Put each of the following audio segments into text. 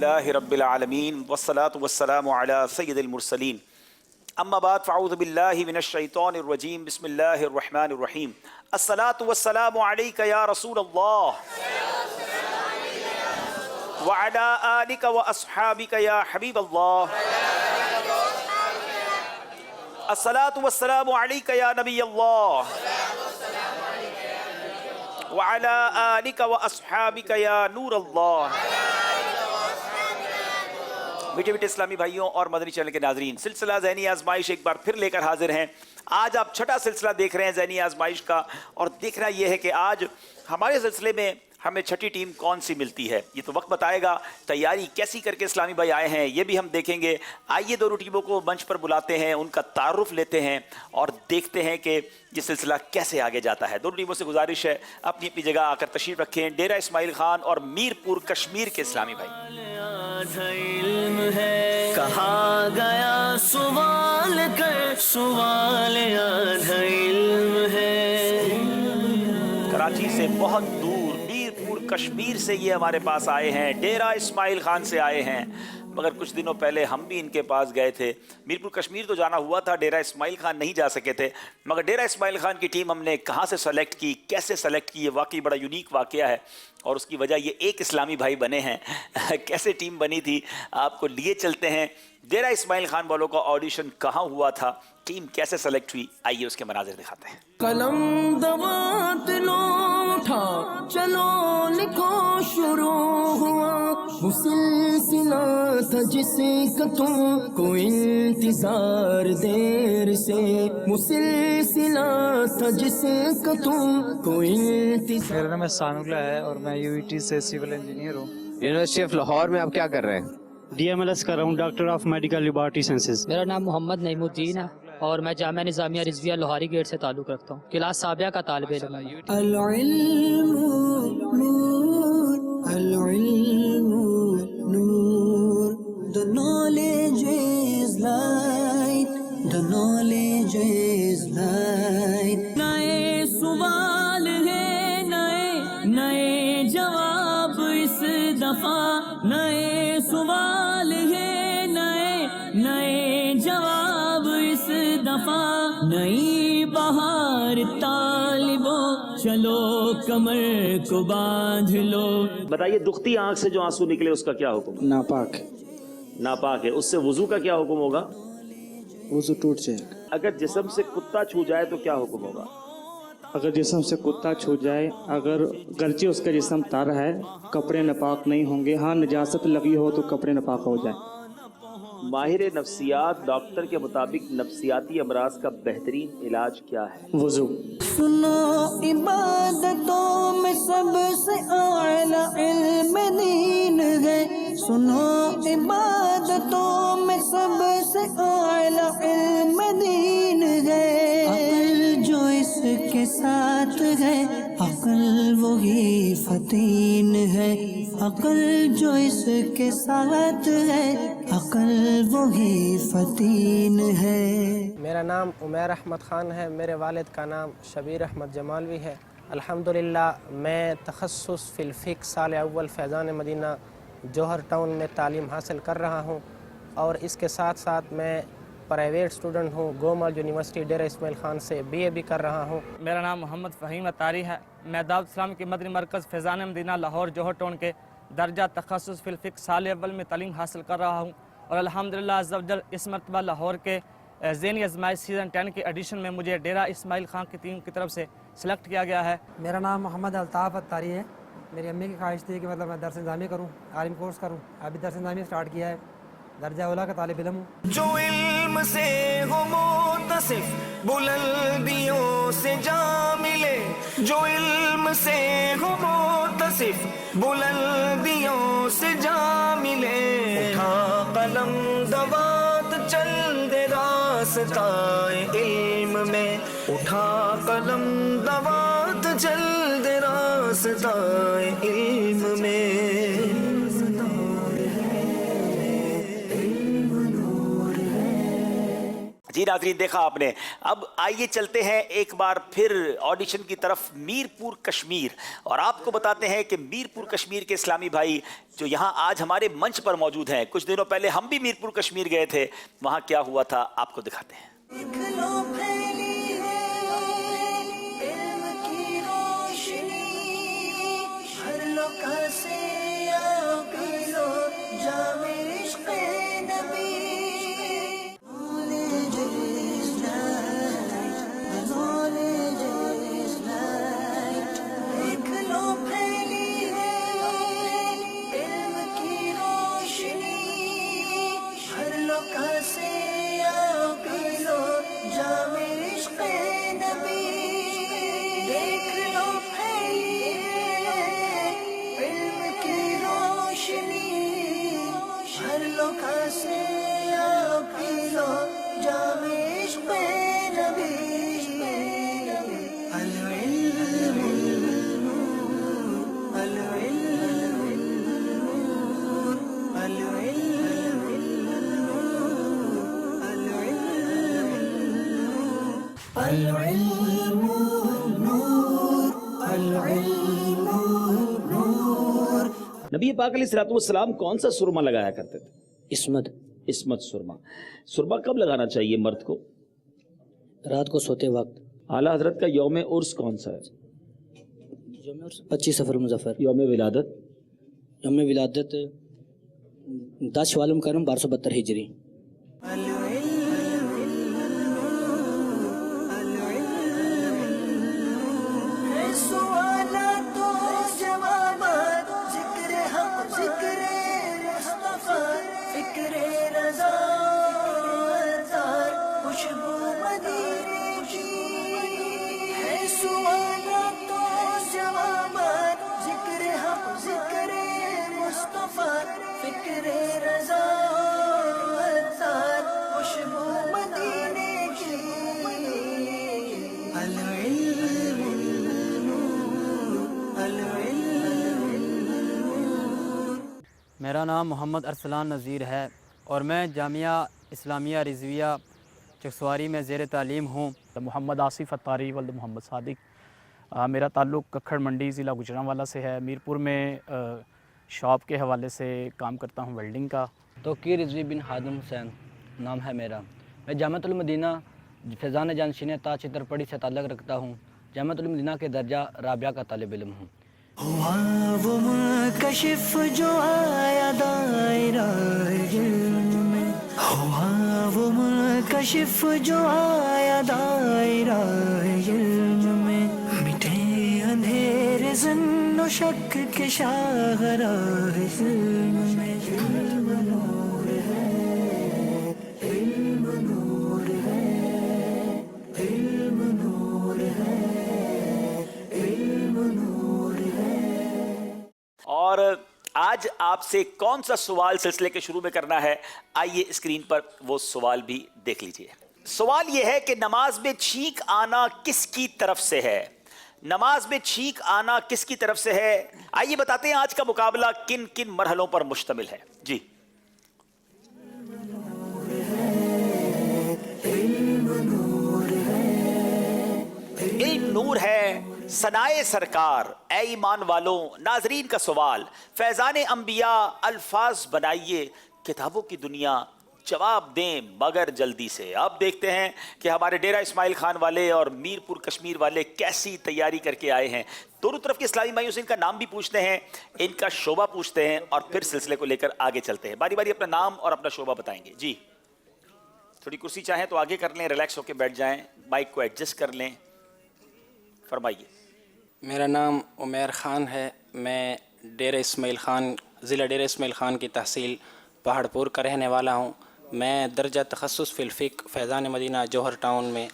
للہ رب العالمین والصلاة والسلام علی سید المرسلین اما بعد فاعوذ باللہ من الشیطان الرجیم بسم اللہ الرحمن الرحیم الصلاة والسلام علیک یا رسول اللہ وعلی آلک واصحابک یا حبیب اللہ الصلاة والسلام علیک یا نبی اللہ وعلی آلک واصحابک یا نور اللہ۔ میٹھے میٹھے اسلامی بھائیوں اور مدنی چینل کے ناظرین، سلسلہ ذہنی آزمائش ایک بار پھر لے کر حاضر ہیں۔ آج آپ چھٹا سلسلہ دیکھ رہے ہیں ذہنی آزمائش کا، اور دیکھنا یہ ہے کہ آج ہمارے سلسلے میں ہمیں چھٹی ٹیم کون سی ملتی ہے، یہ تو وقت بتائے گا۔ تیاری کیسی کر کے اسلامی بھائی آئے ہیں یہ بھی ہم دیکھیں گے۔ آئیے دونوں ٹیموں کو منچ پر بلاتے ہیں، ان کا تعارف لیتے ہیں اور دیکھتے ہیں کہ یہ سلسلہ کیسے آگے جاتا ہے۔ دونوں ٹیموں سے گزارش ہے اپنی اپنی جگہ آ کر تشریف رکھیں۔ ڈیرہ اسماعیل خان اور میر پور کشمیر کے اسلامی بھائی۔ علم ہے کہا گیا سوال کر، سوال آدھا علم ہے۔ کراچی سے بہت دور میر پور کشمیر سے یہ ہمارے پاس آئے ہیں، ڈیرہ اسماعیل خان سے آئے ہیں، مگر کچھ دنوں پہلے ہم بھی ان کے پاس گئے تھے۔ میر پور کشمیر تو جانا ہوا تھا، ڈیرہ اسماعیل خان نہیں جا سکے تھے، مگر ڈیرہ اسماعیل خان کی ٹیم ہم نے کہاں سے سلیکٹ کی، کیسے سلیکٹ کی، یہ واقعی بڑا یونیک واقعہ ہے، اور اس کی وجہ یہ ایک اسلامی بھائی بنے ہیں۔ کیسے ٹیم بنی تھی آپ کو لیے چلتے ہیں۔ ڈیرہ اسماعیل خان والوں کا آڈیشن کہاں ہوا تھا، ٹیم کیسے سلیکٹ ہوئی، آئیے اس کے مناظر دکھاتے ہیں۔ قلم دوات لو اٹھا چلو لکھو شروع ہوا، وہ سلسلہ تھا جس کا تم کو انتظار دیر سے، وہ سلسلہ تھا جس کا تم کو انتظار۔ میرا نام ثانیہ اللہ ہے اور میں یو ای ٹی سے سول انجینئر ہوں۔ یونیورسٹی آف لاہور میں آپ کیا کر رہے ہیں؟ ڈی ایم ایل ایس کر رہا ہوں، doctor of medical laboratory sciences. میرا نام محمد نعیم الدین ہے اور میں جامعہ نظامیہ رضویہ لوہاری گیٹ سے تعلق رکھتا ہوں، کلاس سابعہ کا طالب علم ہوں۔ العلم نور، العلم نور، the knowledge is light, the knowledge is light۔ نئے سوال ہے، نئے جواب اس دفعہ، نئے سوال ہے، نئے جواب اس دفعہ، نئی بہار طالبوں چلو کمر کو باندھ لو۔ بتائیے دکھتی آنکھ سے جو آنسو نکلے اس کا کیا حکم ہے؟ ناپاک، ناپاک ہے۔ اس سے وضو کا کیا حکم ہوگا؟ وضو ٹوٹ جائے گا۔ اگر جسم سے کتا چھو جائے تو کیا حکم ہوگا؟ اگر جسم سے کتا چھو جائے، اگر گرچہ اس کا جسم تر ہے، کپڑے ناپاک نہیں ہوں گے، ہاں نجاست لگی ہو تو کپڑے ناپاک ہو جائیں۔ ماہر نفسیات ڈاکٹر کے مطابق نفسیاتی امراض کا بہترین علاج کیا ہے؟ وضو۔ سنو عبادتوں میں سب سے اعلیٰ علم دین ہے، سنو عبادتوں میں سب سے اعلیٰ علم دین ہے۔ عقل جو اس کے ساتھ ہے، عقل وہی فتین ہے، عقل جو اس کے ساتھ ہے، عقل وہی فتین ہے۔ میرا نام عمیر احمد خان ہے، میرے والد کا نام شبیر احمد جمالوی ہے۔ الحمدللہ میں تخصص فی الفقہ سال اول فیضان مدینہ جوہر ٹاؤن میں تعلیم حاصل کر رہا ہوں، اور اس کے ساتھ ساتھ میں پرائیویٹ اسٹوڈنٹ ہوں، گومل یونیورسٹی ڈیرہ اسماعیل خان سے بی اے بھی کر رہا ہوں۔ میرا نام محمد فہیم اطاری ہے، میں دعوت اسلام کے مدنی مرکز فیضان مدینہ لاہور جوہر ٹاؤن کے درجہ تخصص فی الفقہ سال اول میں تعلیم حاصل کر رہا ہوں، اور الحمدللہ عز و جل اس مرتبہ لاہور کے ذہنی آزمائش سیزن 10 کے ایڈیشن میں مجھے ڈیرہ اسماعیل خان کی ٹیم کی طرف سے سلیکٹ کیا گیا ہے۔ میرا نام محمد الطاف اتاری ہے۔ میری امی کی خواہش تھی کہ میں درس نظامی کروں، عالم کورس کروں، ابھی درس نظامی سٹارٹ کیا ہے، درجہ اولیٰ کا طالب علم ہوں۔ جو علم سے ہو متصف بلندیوں سے جا ملے، جو علم سے ہو متصف بلندیوں سے جا ملے، اٹھا قلم دوات چل دے راستائے علم میں، اٹھا قلم دوات چل دے راستائے علم میں۔ جی ناظرین دیکھا آپ نے. اب آئیے چلتے ہیں ایک بار پھر آڈیشن کی طرف میر پور کشمیر, اور آپ کو بتاتے ہیں کہ میر پور کشمیر کے اسلامی بھائی جو یہاں آج ہمارے منچ پر موجود ہیں, کچھ دنوں پہلے ہم بھی میر پور کشمیر گئے تھے, وہاں کیا ہوا تھا آپ کو دکھاتے ہیں. نبی پاک علیہ الصلوۃ والسلام کون سا سرما لگایا کرتے تھے؟ عصمت. عصمت سرما. سرما کب لگانا چاہیے مرد کو؟ رات کو سوتے وقت. اعلیٰ حضرت کا یوم عرس کون سا ہے؟ یوم عرس 25 سفر مظفر. یوم ولادت؟ یوم ولادت 10 شوال مکرم 1272 ہجری. میرا نام محمد ارسلان نذیر ہے اور میں جامعہ اسلامیہ رضویہ چکسواری میں زیر تعلیم ہوں. محمد آصف اتاری ولد محمد صادق. میرا تعلق ککھڑ منڈی ضلع گوجرانوالا سے ہے. میر پور میں شاپ کے حوالے سے کام کرتا ہوں ویلڈنگ کا. توقیر رضوی بن خادم حسین نام ہے میرا. میں جامعۃ المدینہ فیضان جانشین تا چترپڑی سے تعلق رکھتا ہوں. جامعۃ المدینہ کے درجہ رابعہ کا طالب علم ہوں. ہوا وہ منکشف جو آیا دائرہ علم میں, ہوا وہ منکشف جو آیا دائرہ علم میں, مٹے اندھیرے ظن و شک کے شاہراہ علم میں. علم نور ہے, علم نور ہے, علم نور ہے, علم نور ہے. اور آج آپ سے کون سا سوال سلسلے کے شروع میں کرنا ہے, آئیے اسکرین پر وہ سوال بھی دیکھ لیجئے. سوال یہ ہے کہ نماز میں چھینک آنا کس کی طرف سے ہے؟ نماز میں چھینک آنا کس کی طرف سے ہے؟ آئیے بتاتے ہیں آج کا مقابلہ کن کن مرحلوں پر مشتمل ہے. جی علم نور ہے, ثنائے سرکار, اے ایمان والوں. ناظرین کا سوال, فیضان انبیاء الفاظ بنائیے, کتابوں کی دنیا جواب دیں مگر جلدی سے. آپ دیکھتے ہیں کہ ہمارے ڈیرہ اسماعیل خان والے اور میر پور کشمیر والے کیسی تیاری کر کے آئے ہیں. دونوں طرف کے اسلامی بھائیوں سے ان کا نام بھی پوچھتے ہیں, ان کا شعبہ پوچھتے ہیں, اور پھر سلسلے کو لے کر آگے چلتے ہیں. باری باری اپنا نام اور اپنا شعبہ بتائیں گے. جی تھوڑی کرسی چاہیں تو آگے کر لیں, ریلیکس ہو کے بیٹھ جائیں, مائک کو ایڈجسٹ کر لیں, فرمائیے. میرا نام عمیر خان ہے. میں ڈیرہ اسماعیل خان ضلع ڈیرہ اسماعیل خان کی تحصیل پہاڑ پور کا رہنے والا ہوں. میں درجہ تخصص فی الفقہ فیضان مدینہ جوہر ٹاؤن میں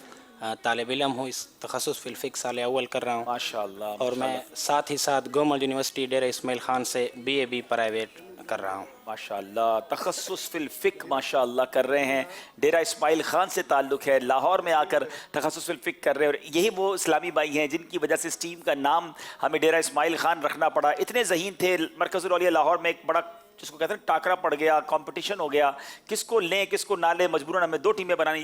طالب علم ہوں. اس تخصص فی الفقہ سال اول کر رہا ہوں ماشاءاللہ. اور میں ساتھ ہی ساتھ گورنمنٹ یونیورسٹی ڈیرہ اسماعیل خان سے BA پرائیویٹ کر رہا ہوں. ماشاءاللہ تخصص فی الفقہ ماشاءاللہ کر رہے ہیں. ڈیرہ اسماعیل خان سے تعلق ہے, لاہور میں آ کر تخصص فی الفقہ کر رہے ہیں. اور یہی وہ اسلامی بھائی ہیں جن کی وجہ سے اس ٹیم کا نام ہمیں ڈیرہ اسماعیل خان رکھنا پڑا. اتنے ذہین تھے. مرکز الاولیاء لاہور میں ایک بڑا جس کو کہتے ہیں ٹاکرا پڑ گیا, کمپٹیشن ہو گیا, کس کو لیں کس کو نہ لیں, مجبوراً ہمیں 2 ٹیمیں بنانی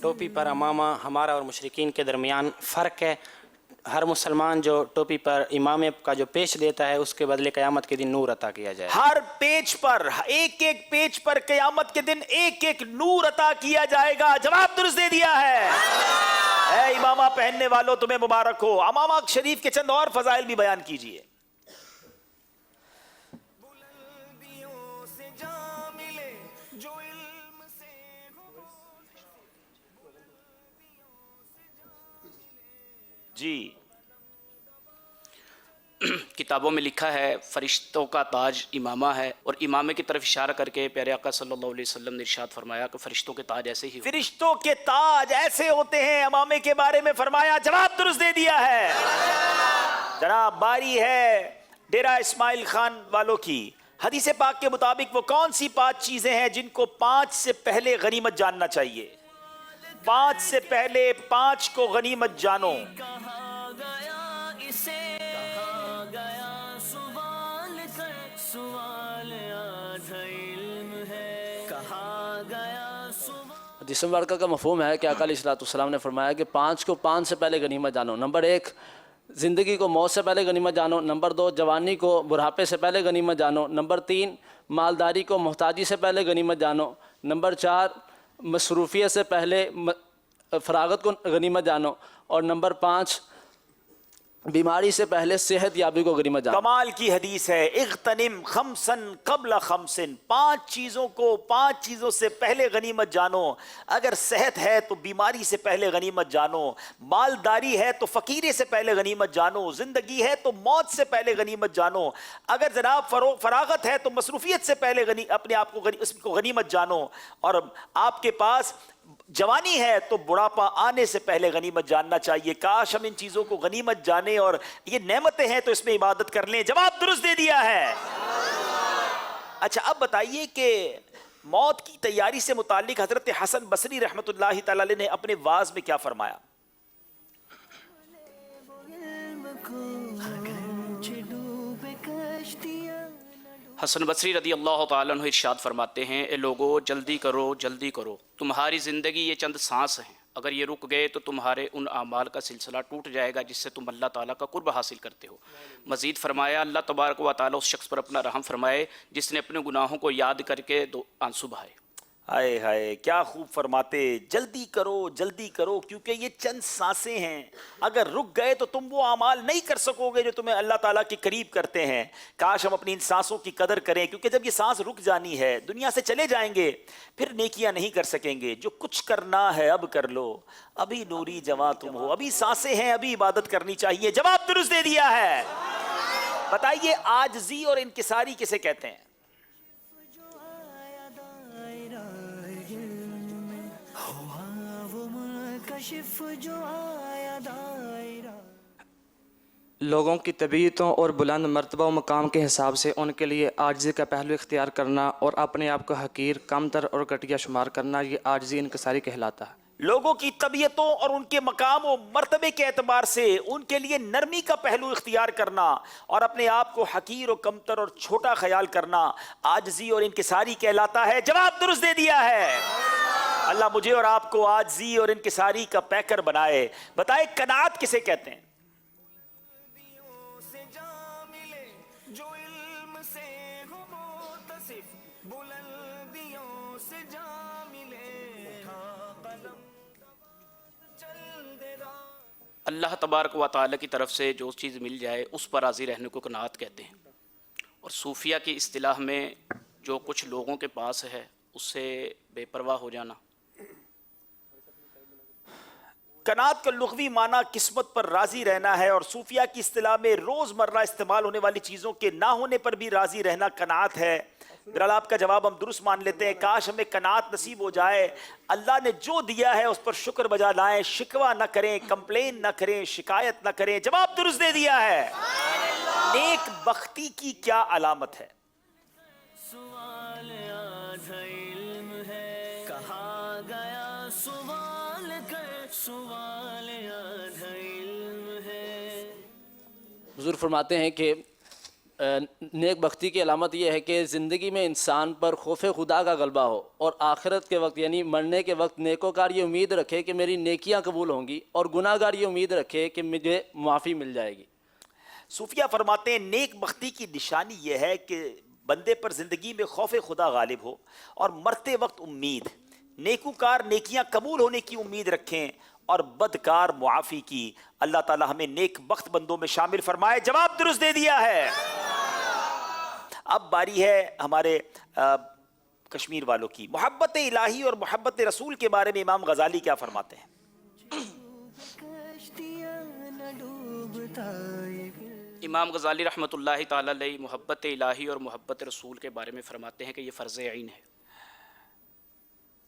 ٹوپی پر امامہ ہمارا اور مشرکین کے درمیان فرق ہے. ہر مسلمان جو ٹوپی پر امامے کا جو پیچ دیتا ہے اس کے بدلے قیامت کے دن نور عطا کیا جائے. ہر پیچ پر ایک ایک پیچ پر قیامت کے دن ایک ایک نور عطا کیا جائے گا. جواب درست دے دیا ہے. اے امامہ پہننے والوں تمہیں مبارک ہو. امامہ شریف کے چند اور فضائل بھی بیان کیجئے. جی کتابوں میں لکھا ہے فرشتوں کا تاج امامہ ہے، اور امامے کی طرف اشارہ کر کے پیارے آقا صلی اللہ علیہ وسلم نے ارشاد فرمایا کہ فرشتوں کے تاج ایسے ہی فرشتوں کے تاج ایسے ہوتے ہیں. امامے کے بارے میں فرمایا. جواب درست دے دیا ہے. جناب باری ہے ڈیرہ اسماعیل خان والوں کی. حدیث پاک کے مطابق وہ کون سی 5 چیزیں ہیں جن کو 5 سے پہلے غنیمت جاننا چاہیے؟ 5 سے پہلے 5 کو غنیمت جانو. حدیث مبارکہ کا مفہوم ہے کہ آقا علیہ السلام نے فرمایا کہ 5 کو 5 سے پہلے غنیمت جانو. نمبر 1 زندگی کو موت سے پہلے غنیمت جانو. نمبر 2 جوانی کو بڑھاپے سے پہلے غنیمت جانو. نمبر 3 مالداری کو محتاجی سے پہلے غنیمت جانو. نمبر 4 مصروفیت سے پہلے فراغت کو غنیمت جانو. اور نمبر 5 بیماری سے پہلے صحت یابی کو غنیمت جانو. کمال کی حدیث ہے. اغتنم خمسن قبل خمسن. 5 چیزوں کو 5 چیزوں سے پہلے غنیمت جانو. اگر صحت ہے تو بیماری سے پہلے غنیمت جانو. مالداری ہے تو فقیری سے پہلے غنیمت جانو. زندگی ہے تو موت سے پہلے غنیمت جانو. اگر جناب فراغت ہے تو مصروفیت سے پہلے اپنے آپ کو اس کو غنیمت جانو. اور آپ کے پاس جوانی ہے تو بڑھاپا آنے سے پہلے غنیمت جاننا چاہیے. کاش ہم ان چیزوں کو غنیمت جانیں، اور یہ نعمتیں ہیں تو اس میں عبادت کر لیں. جواب درست دے دیا ہے. اچھا اب بتائیے کہ موت کی تیاری سے متعلق حضرت حسن بصری رحمۃ اللہ تعالی علیہ نے اپنے واعظ میں کیا فرمایا؟ حسن بصری رضی اللہ تعالیٰ عنہ ارشاد فرماتے ہیں اے لوگو جلدی کرو جلدی کرو، تمہاری زندگی یہ چند سانس ہیں، اگر یہ رک گئے تو تمہارے ان اعمال کا سلسلہ ٹوٹ جائے گا جس سے تم اللہ تعالیٰ کا قرب حاصل کرتے ہو. مزید فرمایا اللہ تبارک و تعالیٰ اس شخص پر اپنا رحم فرمائے جس نے اپنے گناہوں کو یاد کر کے 2 آنسو بہائے. ہائے ہائے کیا خوب فرماتے. جلدی کرو کیونکہ یہ چند سانسیں ہیں. اگر رک گئے تو تم وہ اعمال نہیں کر سکو گے جو تمہیں اللہ تعالیٰ کے قریب کرتے ہیں. کاش ہم اپنی ان سانسوں کی قدر کریں، کیونکہ جب یہ سانس رک جانی ہے دنیا سے چلے جائیں گے پھر نیکیاں نہیں کر سکیں گے. جو کچھ کرنا ہے اب کر لو، ابھی نوری جواں تم ہو، ابھی سانسیں ہیں، ابھی عبادت کرنی چاہیے. جواب درست دے دیا ہے. بتائیے عاجزی اور انکساری کسے کہتے ہیں؟ لوگوں کی طبیعتوں اور بلند مرتبہ و مقام کے حساب سے ان کے لیے عاجزی کا پہلو اختیار کرنا اور اپنے آپ کو حقیر، کمتر اور گھٹیا شمار کرنا، یہ عاجزی انکساری کہلاتا ہے. لوگوں کی طبیعتوں اور ان کے مقام و مرتبے کے اعتبار سے ان کے لیے نرمی کا پہلو اختیار کرنا اور اپنے آپ کو حقیر و کمتر اور چھوٹا خیال کرنا عاجزی اور انکساری کہلاتا ہے. جواب درست دے دیا ہے. اللہ مجھے اور آپ کو عاجزی اور انکساری کا پیکر بنائے. بتائے قناعت کسے کہتے ہیں؟ اللہ تبارک و تعالیٰ کی طرف سے جو چیز مل جائے اس پر راضی رہنے کو قناعت کہتے ہیں. اور صوفیہ کی اصطلاح میں جو کچھ لوگوں کے پاس ہے اس سے بے پرواہ ہو جانا. قناعت کا لغوی معنی قسمت پر راضی رہنا ہے، اور صوفیہ کی اصطلاح میں روزمرہ استعمال ہونے والی چیزوں کے نہ ہونے پر بھی راضی رہنا قناعت ہے. بہرحال آپ کا جواب ہم درست مان لیتے ہیں. کاش ہمیں قناعت نصیب ہو جائے. اللہ نے جو دیا ہے اس پر شکر بجا لائیں، شکوہ نہ کریں، کمپلین نہ کریں، شکایت نہ کریں. جواب درست دے دیا ہے. نیک بختی کی کیا علامت ہے؟ حضور فرماتے ہیں کہ نیک بختی کی علامت یہ ہے کہ زندگی میں انسان پر خوف خدا کا غلبہ ہو اور آخرت کے وقت یعنی مرنے کے وقت نیکوکار یہ امید رکھے کہ میری نیکیاں قبول ہوں گی اور گناہ گار یہ امید رکھے کہ مجھے معافی مل جائے گی. صوفیہ فرماتے ہیں نیک بختی کی نشانی یہ ہے کہ بندے پر زندگی میں خوف خدا غالب ہو اور مرتے وقت امید. نیکوکار نیکیاں قبول ہونے کی امید رکھیں اور بدکار معافی کی. اللہ تعالی ہمیں نیک بخت بندوں میں شامل فرمائے. جواب درست دے دیا ہے. اب باری ہے ہمارے کشمیر والوں کی. محبت الہی اور محبت رسول کے بارے میں امام غزالی کیا فرماتے ہیں؟ امام غزالی رحمۃ اللہ تعالی علیہ محبت الہی اور محبت رسول کے بارے میں فرماتے ہیں کہ یہ فرض عین ہے.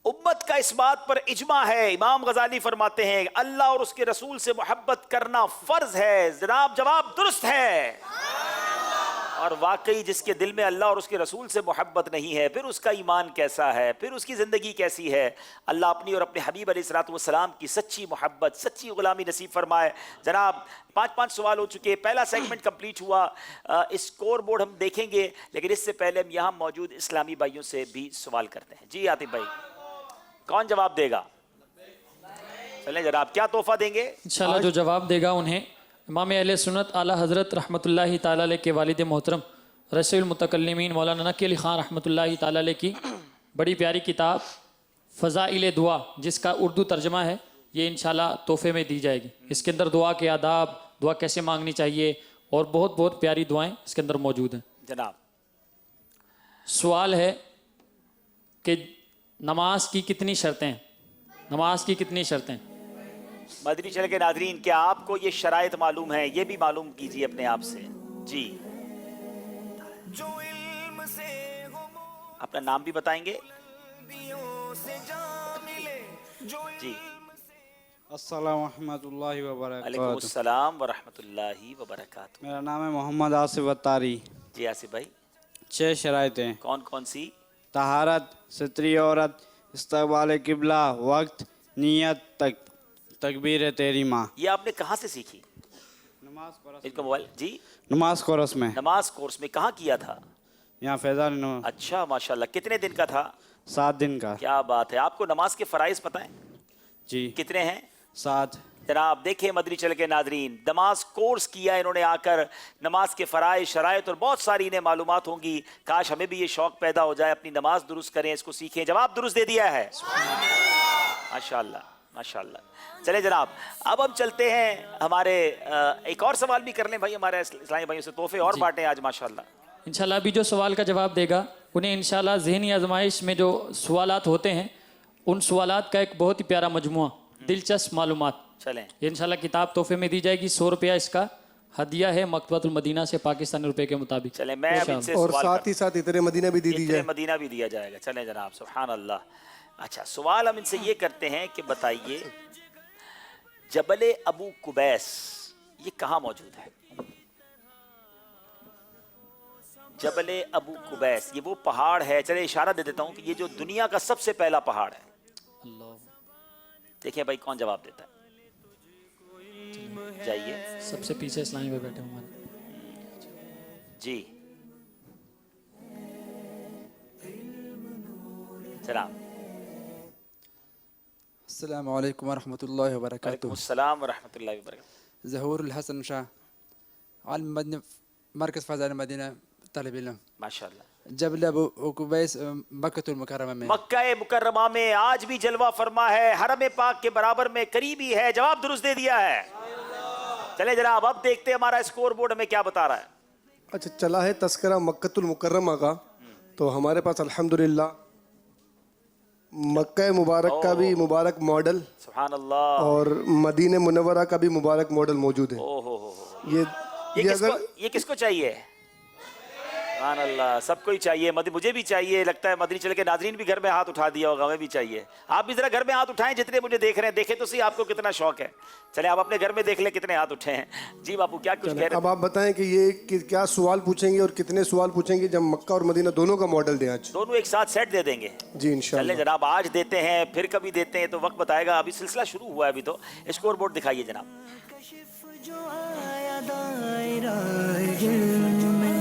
امت کا اس بات پر اجماع ہے. امام غزالی فرماتے ہیں اللہ اور اس کے رسول سے محبت کرنا فرض ہے. جناب جواب درست ہے. اور واقعی جس کے دل میں اللہ اور اس کے رسول سے محبت نہیں ہے پھر اس کا ایمان کیسا ہے، پھر اس کی زندگی کیسی ہے. اللہ اپنی اور اپنے حبیب علیہ الصلوۃ والسلام کی سچی محبت، سچی غلامی نصیب فرمائے. جناب 5 سوال ہو چکے. پہلا سیگمنٹ کمپلیٹ ہوا. اسکور بورڈ ہم دیکھیں گے لیکن اس سے پہلے ہم یہاں موجود اسلامی بھائیوں سے بھی سوال کرتے ہیں. جی عاطف بھائی کون جواب دے گا؟ چلیں جناب کیا تحفہ دیں گے؟ انشاءاللہ جو جواب دے گا انہیں امام اہل سنت اعلیٰ حضرت رحمۃ اللہ تعالیٰ علیہ کے والد محترم رسول المتکلمین مولانا نقی علی خان رحمۃ اللہ تعالیٰ علیہ کی بڑی پیاری کتاب فضائل دعا جس کا اردو ترجمہ ہے یہ انشاءاللہ تحفے میں دی جائے گی. اس کے اندر دعا کے آداب، دعا کیسے مانگنی چاہیے اور بہت بہت پیاری دعائیں اس کے اندر موجود ہیں. جناب سوال ہے کہ نماز کی کتنی شرطیں ہیں؟ نماز کی کتنی شرطیں؟ مدنی چینل کے ناظرین کیا آپ کو یہ شرائط معلوم ہے؟ یہ بھی معلوم کیجئے اپنے آپ سے. جی اپنا نام بھی بتائیں گے؟ جی السلام ورحمۃ اللہ وبرکاتہ. علیکم السلام ورحمۃ اللہ وبرکاتہ. میرا نام ہے محمد آصف اتاری. جی آصف بھائی 6 شرائطیں. کون کون سی؟ طہارت، ستری عورت، استقبال قبلہ، وقت، نیت، تکبیر تحریمہ. یہ آپ نے کہاں سے سیکھی؟ ان کا موبائل. جی نماز کورس میں. نماز کورس میں کہاں کیا تھا؟ یہاں فیضان. اچھا ماشاءاللہ. کتنے دن کا تھا؟ 7 دن کا. کیا بات ہے. آپ کو نماز کے فرائض پتہ ہیں؟ جی کتنے ہیں؟ 7. جناب دیکھیں مدنی چینل کے ناظرین نماز کورس کیا انہوں نے آ کر. نماز کے فرائض، شرائط اور بہت ساری انہیں معلومات ہوں گی. کاش ہمیں بھی یہ شوق پیدا ہو جائے اپنی نماز درست کریں، اس کو سیکھیں. جواب درست دے دیا ہے. ماشاءاللہ ماشاءاللہ. چلیں جناب اب ہم چلتے ہیں ہمارے ایک اور سوال بھی کر لیں بھائی ہمارے اسلامی بھائیوں سے. تحفے اور بانٹیں آج ماشاءاللہ. انشاءاللہ ابھی جو سوال کا جواب دے گا انہیں انشاءاللہ ذہنی آزمائش میں جو سوالات ہوتے ہیں ان سوالات کا ایک بہت ہی پیارا مجموعہ دلچسپ معلومات چلیں یہ انشاءاللہ کتاب تحفے میں دی جائے گی. 100 روپیہ اس کا ہدیہ ہے مکتبۃ المدینہ سے پاکستانی روپے کے مطابق. چلیں میں اب ان سے اور ساتھ ہی ساتھ اتر مدینہ بھی دی جائے. مدینہ بھی دیا جائے گا. چلیں جناب سبحان اللہ. اچھا سوال ہم ان سے یہ کرتے ہیں کہ بتائیے جبل ابو قبیس یہ کہاں موجود ہے؟ جبل ابو قبیس یہ وہ پہاڑ ہے. چلے اشارہ دے دیتا ہوں کہ یہ جو دنیا کا سب سے پہلا پہاڑ ہے. دیکھیں بھائی کون جواب دیتا ہے. جائیے سب سے پیچھے اسلامی میں بیٹھے ہوں. جی سلام. السلام علیکم ورحمۃ اللہ وبرکاتہ. وعلیکم السلام ورحمۃ اللہ وبرکاتہ. ظہور الحسن شاہ عالم مدنی مرکز فضائل مدینہ طالب علم. ماشاءاللہ. جبل ابو قبیس مکہ المکرمہ میں. مکہ مکرمہ میں آج بھی جلوہ فرما ہے. حرم پاک کے برابر میں قریبی ہے. جواب درست دے دیا ہے. چلے جناب اب دیکھتے ہیں ہمارا اسکور بورڈ ہمیں کیا بتا رہا ہے. اچھا چلا ہے تذکرہ مکہ المکرمہ کا تو ہمارے پاس الحمدللہ مکہ مبارک کا بھی مبارک ماڈل سبحان اللہ اور مدینہ منورہ کا بھی مبارک ماڈل موجود ہے. یہ کس کو چاہیے؟ سبحان اللہ سب کو ہی چاہیے. مجھے بھی چاہیے. لگتا ہے مدنی چینل کے ناظرین بھی گھر میں ہاتھ اٹھا دیا ہوگا. ہمیں بھی چاہیے. آپ بھی ذرا گھر میں ہاتھ اٹھائیں جتنے مجھے دیکھ رہے ہیں. دیکھیں تو صحیح آپ کو کتنا شوق ہے. چلیں آپ اپنے گھر میں دیکھ لیں کتنے ہاتھ اٹھے ہیں. جی باپو کیا کچھ کہہ رہے ہیں؟ اب آپ بتائیں کہ یہ کیا سوال پوچھیں گے اور کتنے سوال پوچھیں گے جب مکہ اور مدینہ دونوں کا ماڈل دیں آج؟ دونوں ایک ساتھ سیٹ دے دیں گے. جی انشاءاللہ. چلیں جناب آج دیتے ہیں پھر کبھی دیتے ہیں تو وقت بتائے گا. ابھی سلسلہ شروع ہوا ہے. ابھی تو اسکور بورڈ دکھائیے جناب. جو آیا دائرہ علم میں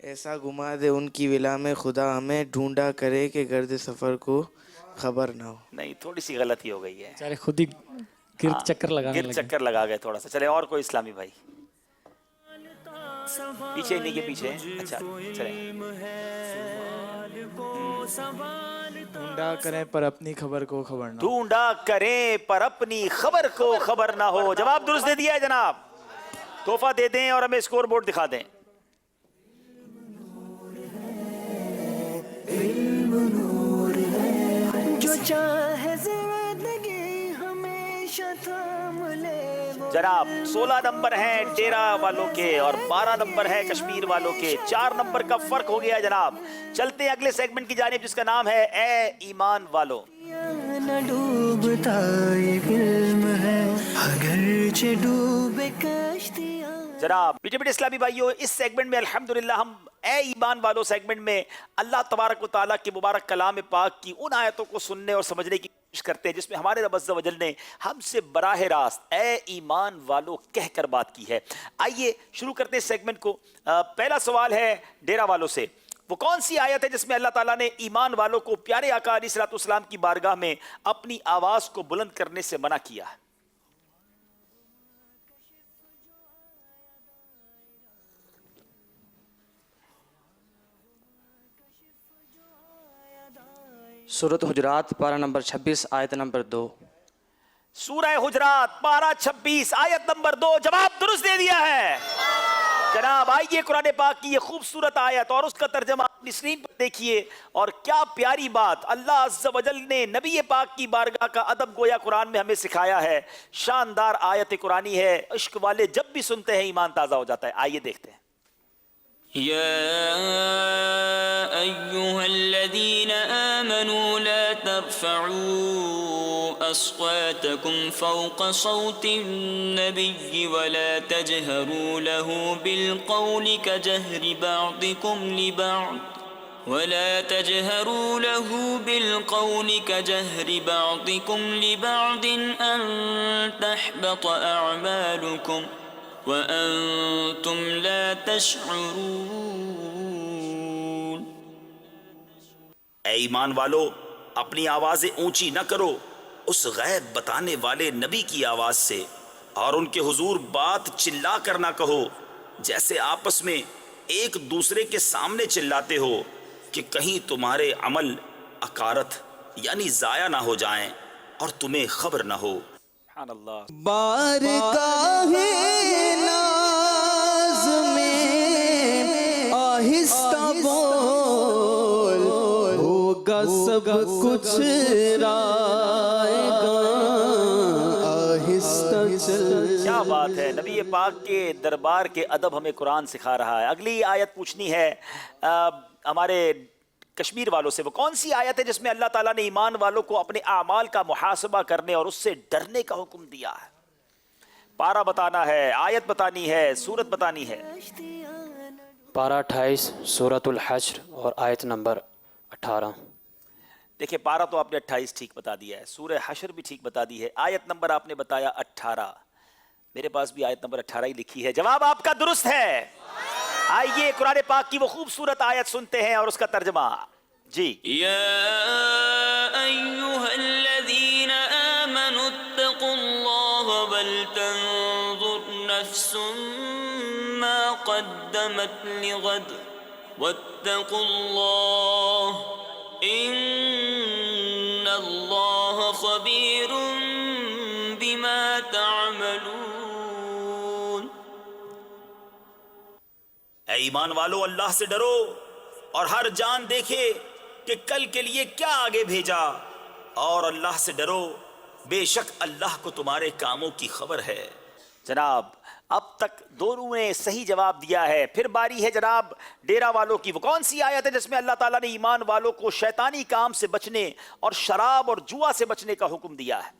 ایسا گھما دے ان کی ولا میں خدا ہمیں ڈھونڈا کرے کہ گرد سفر کو خبر نہ ہو. نہیں تھوڑی سی غلطی ہو گئی ہے. چارے خود ہی گرد چکر لگا گئے تھوڑا سا. چلے اور کوئی اسلامی بھائی پیچھے انہیں کے پیچھے. اچھا چلے. ڈھونڈا کریں پر اپنی خبر کو خبر نہ ہو. ڈھونڈا کریں پر اپنی خبر کو خبر نہ ہو. جواب درست دے دیا ہے جناب. تحفہ دے دیں اور ہمیں اسکور بورڈ دکھا دیں. جو چاہے زندگی ہمیشہ تھام لے. جناب 16 نمبر ہیں ڈیرا والوں کے اور 12 نمبر ہے کشمیر والوں کے. 4 نمبر کا فرق ہو گیا جناب. چلتے ہیں اگلے سیگمنٹ کی جانب جس کا نام ہے اے ایمان والو. نہ ڈوبتا یہ علم ہے اگرچہ ڈوبے کشتیاں. جناب بیٹے بیٹے اسلامی بھائیوں اس سیگمنٹ میں الحمدللہ ہم اے ایمان والو سیگمنٹ میں اللہ تبارک و تعالیٰ کے مبارک کلام پاک کی ان آیتوں کو سننے اور سمجھنے کی کوشش کرتے ہیں جس میں ہمارے رب عز و جل نے ہم سے براہ راست اے ایمان والو کہہ کر بات کی ہے. آئیے شروع کرتے ہیں سیگمنٹ کو. پہلا سوال ہے ڈیرا والوں سے. وہ کون سی آیت ہے جس میں اللہ تعالیٰ نے ایمان والوں کو پیارے آقا علیہ الصلوۃ والسلام کی بارگاہ میں اپنی آواز کو بلند کرنے سے منع کیا ہے؟ سورۃ حجرات پارہ نمبر 26 آیت نمبر 2. سورہ حجرات پارہ 26 آیت نمبر 2. جواب درست دے دیا ہے جناب. آئیے قرآن پاک کی یہ خوبصورت آیت اور اس کا ترجمہ اپنی اسکرین پر دیکھیے. اور کیا پیاری بات اللہ عز و جل نے نبی پاک کی بارگاہ کا ادب گویا قرآن میں ہمیں سکھایا ہے. شاندار آیت قرآنی ہے. عشق والے جب بھی سنتے ہیں ایمان تازہ ہو جاتا ہے. آئیے دیکھتے ہیں. يا أيها الذين آمنوا لا ترفعوا أصواتكم فوق صوت النبي ولا تجهروا له بالقول كجهر بعضكم لبعض أن تحبط أعمالكم وَأَنْتُمْ لَا تَشْعُرُونَ. اے ایمان والو اپنی آوازیں اونچی نہ کرو اس غیب بتانے والے نبی کی آواز سے اور ان کے حضور بات چلا کر نہ کہو جیسے آپس میں ایک دوسرے کے سامنے چلاتے ہو کہ کہیں تمہارے عمل اکارت یعنی ضائع نہ ہو جائیں اور تمہیں خبر نہ ہو. سبحان اللہ. بارگاہ ناز میں آہستہ بول ہوگا سب کچھ رائے گا آہستہ چل. کیا بات ہے. نبی پاک کے دربار کے ادب ہمیں قرآن سکھا رہا ہے. اگلی آیت پوچھنی ہے ہمارے کشمیر والوں سے. وہ کون سی آیت ہے جس میں اللہ تعالیٰ نے ایمان والوں کو اپنے اعمال کا محاسبہ کرنے اور اس سے ڈرنے کا حکم دیا ہے؟ پارہ بتانا ہے, آیت بتانی ہے, سورت بتانی ہے. پارہ 28 سورۃ الحشر اور آیت نمبر 18. دیکھیں پارہ تو آپ نے 28 ٹھیک بتا دیا ہے, سورہ حشر بھی ٹھیک بتا دی ہے, آیت نمبر آپ نے بتایا 18. میرے پاس بھی آیت نمبر 18 ہی لکھی ہے. جواب آپ کا درست ہے. آئیے قرآن پاک کی وہ خوبصورت آیت سنتے ہیں اور اس کا ترجمہ. جی. یا ایہا الذین آمنوا اتقوا اللہ ولتنظر نفس ما قدمت لغد واتقوا اللہ ان اللہ خبیر بما تعملون. اے ایمان والو اللہ سے ڈرو اور ہر جان دیکھے کہ کل کے لیے کیا آگے بھیجا, اور اللہ سے ڈرو بے شک اللہ کو تمہارے کاموں کی خبر ہے. جناب اب تک دونوں نے صحیح جواب دیا ہے. پھر باری ہے جناب ڈیرا والوں کی. وہ کون سی آیت ہے جس میں اللہ تعالیٰ نے ایمان والوں کو شیطانی کام سے بچنے اور شراب اور جوا سے بچنے کا حکم دیا ہے؟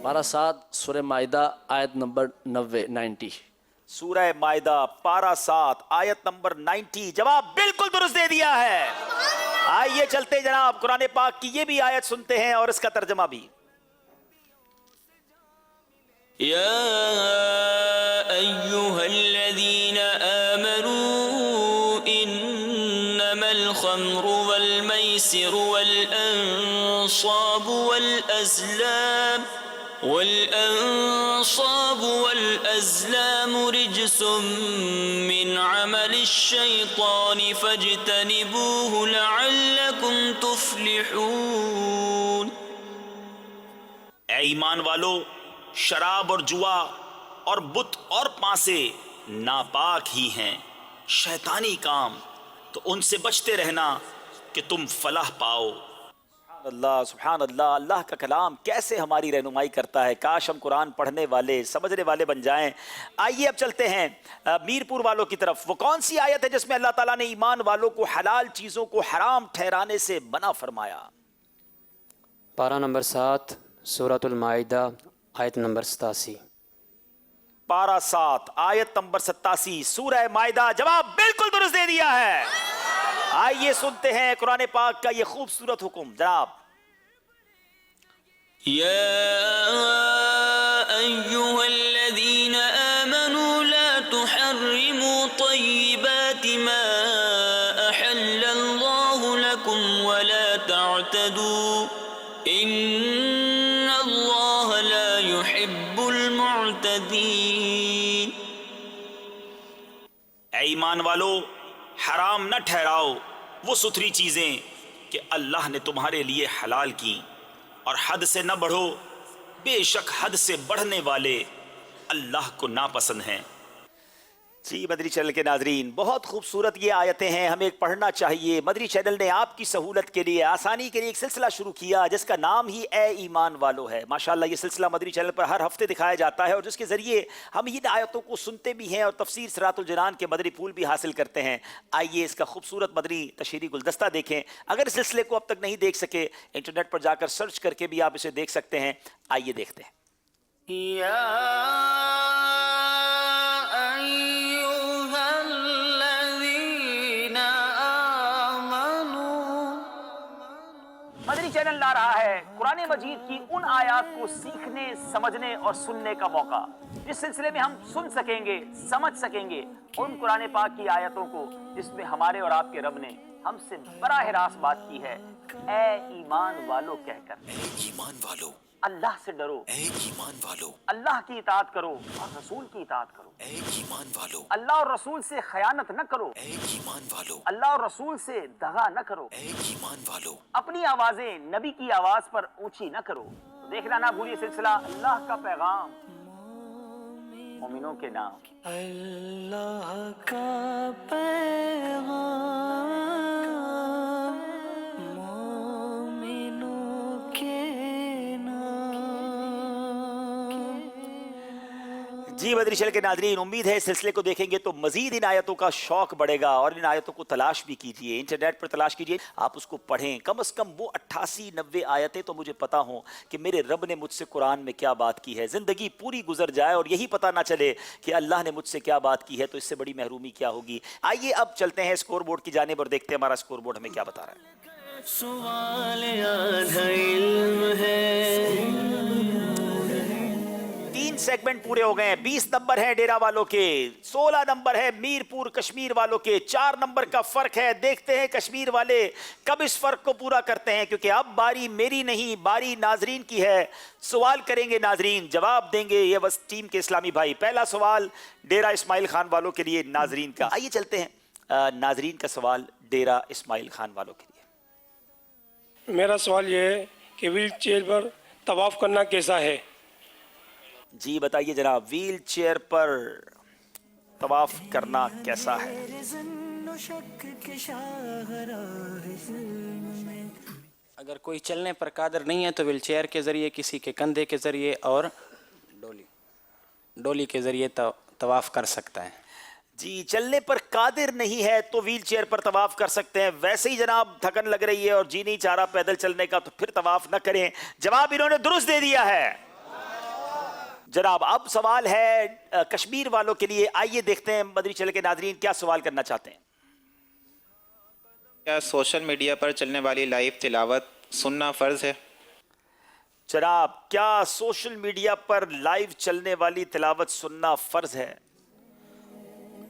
پارہ 7 سورہ مائدہ آیت نمبر 90. سورہ مائدہ پارہ 7 آیت نمبر 90. جواب بالکل درست دے دیا ہے. آئیے چلتے جناب قرآن پاک کی یہ بھی آیت سنتے ہیں اور اس کا ترجمہ بھی. یا أيها الذين آمنوا إنما الخمر والميسر والأنصاب والأزلام رجس من عمل الشيطان فاجتنبوه لعلكم تفلحون. اے ایمان والو، شراب اور جوا اور بت اور پانسے ناپاک ہی ہیں، شیطانی کام، تو ان سے بچتے رہنا کہ تم فلاح پاؤ. اللہ سبحان اللہ، اللہ کا کلام کیسے ہماری رہنمائی کرتا ہے. کاش ہم قرآن پڑھنے والے سمجھنے والے بن جائیں. آئیے اب چلتے ہیں میرپور والوں کی طرف. وہ کون سی آیت ہے جس میں اللہ تعالیٰ نے ایمان والوں کو حلال چیزوں کو حرام ٹھہرانے سے منع فرمایا؟ پارہ نمبر 7 سورۃ المائدہ آیت نمبر 87. پارہ 7 آیت نمبر 87 سورہ مائدہ. جواب بالکل درست دے دیا ہے. آئیے سنتے ہیں قرآن پاک کا یہ خوبصورت حکم جناب. يا أيها الذين آمنوا لا تحرموا طيبات ما أحل الله لكم ولا تعتدوا إن الله لا يحب المعتدين. اے ایمان والو، حرام نہ ٹھہراؤ وہ ستھری چیزیں کہ اللہ نے تمہارے لیے حلال کی، اور حد سے نہ بڑھو، بے شک حد سے بڑھنے والے اللہ کو ناپسند ہیں. جی مدری چینل کے ناظرین، بہت خوبصورت یہ آیتیں ہیں، ہمیں ایک پڑھنا چاہیے. مدری چینل نے آپ کی سہولت کے لیے، آسانی کے لیے ایک سلسلہ شروع کیا جس کا نام ہی اے ایمان والو ہے. ماشاءاللہ یہ سلسلہ مدری چینل پر ہر ہفتے دکھایا جاتا ہے، اور جس کے ذریعے ہم ان آیتوں کو سنتے بھی ہیں اور تفسیر صراط الجنان کے مدری پھول بھی حاصل کرتے ہیں. آئیے اس کا خوبصورت مدری تشہیری گلدستہ دیکھیں. اگر اس سلسلے کو اب تک نہیں دیکھ سکے، انٹرنیٹ پر جا کر سرچ کر کے بھی آپ اسے دیکھ سکتے ہیں. آئیے دیکھتے ہیں. مدری چینل لا رہا ہے قرآن مجید کی ان آیات کو سیکھنے، سمجھنے اور سننے کا موقع، جس سلسلے میں ہم سن سکیں گے، سمجھ سکیں گے ان قرآن پاک کی آیتوں کو جس میں ہمارے اور آپ کے رب نے ہم سے براہ راست بات کی ہے. اے ایمان والو کہہ کر، اے ایمان والو، اللہ سے ڈرو، اے ایمان والو، اللہ کی اطاعت کرو اور رسول کی اطاعت کرو، اے ایمان والو، اللہ اور رسول سے خیانت نہ کرو، اے ایمان والو، اللہ اور رسول سے دغا نہ کرو، اے ایمان والو، اپنی آوازیں نبی کی آواز پر اونچی نہ کرو. دیکھنا نہ بھولیے سلسلہ اللہ کا پیغام مومنوں کے نام. اللہ کا پیغام مومنوں کے جی مدری چینل کے ناظرین، امید ہے اس سلسلے کو دیکھیں گے تو مزید ان آیتوں کا شوق بڑھے گا، اور ان آیتوں کو تلاش بھی کیجئے، انٹرنیٹ پر تلاش کیجئے، آپ اس کو پڑھیں. کم از کم وہ 88-90 آیتیں تو مجھے پتا ہوں کہ میرے رب نے مجھ سے قرآن میں کیا بات کی ہے. زندگی پوری گزر جائے اور یہی پتا نہ چلے کہ اللہ نے مجھ سے کیا بات کی ہے، تو اس سے بڑی محرومی کیا ہوگی. آئیے اب چلتے ہیں اسکور بورڈ کی جانب اور دیکھتے ہیں ہمارا اسکور بورڈ ہمیں کیا بتا رہا ہے. سوال آدھا علم ہے. 3 سیگمنٹ پورے ہو گئے ہیں. 20 نمبر ہے ڈیرہ والوں کے، 16 نمبر ہے میرپور کشمیر والوں کے. 4 نمبر کا فرق ہے. دیکھتے ہیں کشمیر والے کب اس فرق کو پورا کرتے ہیں، کیونکہ اب باری میری نہیں، باری ناظرین کی ہے. سوال کریں گے ناظرین، جواب دیں گے یہ بس ٹیم کے اسلامی بھائی. پہلا سوال ڈیرہ اسماعیل خان والوں کے لیے ناظرین کا. آئیے چلتے ہیں ناظرین کا سوال ڈیرہ اسماعیل خان والوں کے لیے. میرا سوال یہ ہے کہ ویل چیئر پر طواف کرنا کیسا ہے؟ جی بتائیے جناب، ویل چیئر پر طواف کرنا کیسا ہے؟ اگر کوئی چلنے پر قادر نہیں ہے تو ویل چیئر کے ذریعے، کسی کے کندھے کے ذریعے اور ڈولی کے ذریعے طواف کر سکتا ہے. جی چلنے پر قادر نہیں ہے تو ویل چیئر پر طواف کر سکتے ہیں. ویسے ہی جناب تھکن لگ رہی ہے اور جی نہیں چاہ رہا پیدل چلنے کا، تو پھر طواف نہ کریں. جواب انہوں نے درست دے دیا ہے. جناب اب سوال ہے کشمیر والوں کے لیے. آئیے دیکھتے ہیں مدری چینل کے ناظرین کیا سوال کرنا چاہتے ہیں. کیا سوشل میڈیا پر چلنے والی لائیو تلاوت سننا فرض ہے؟ جناب کیا سوشل میڈیا پر لائیو چلنے والی تلاوت سننا فرض ہے؟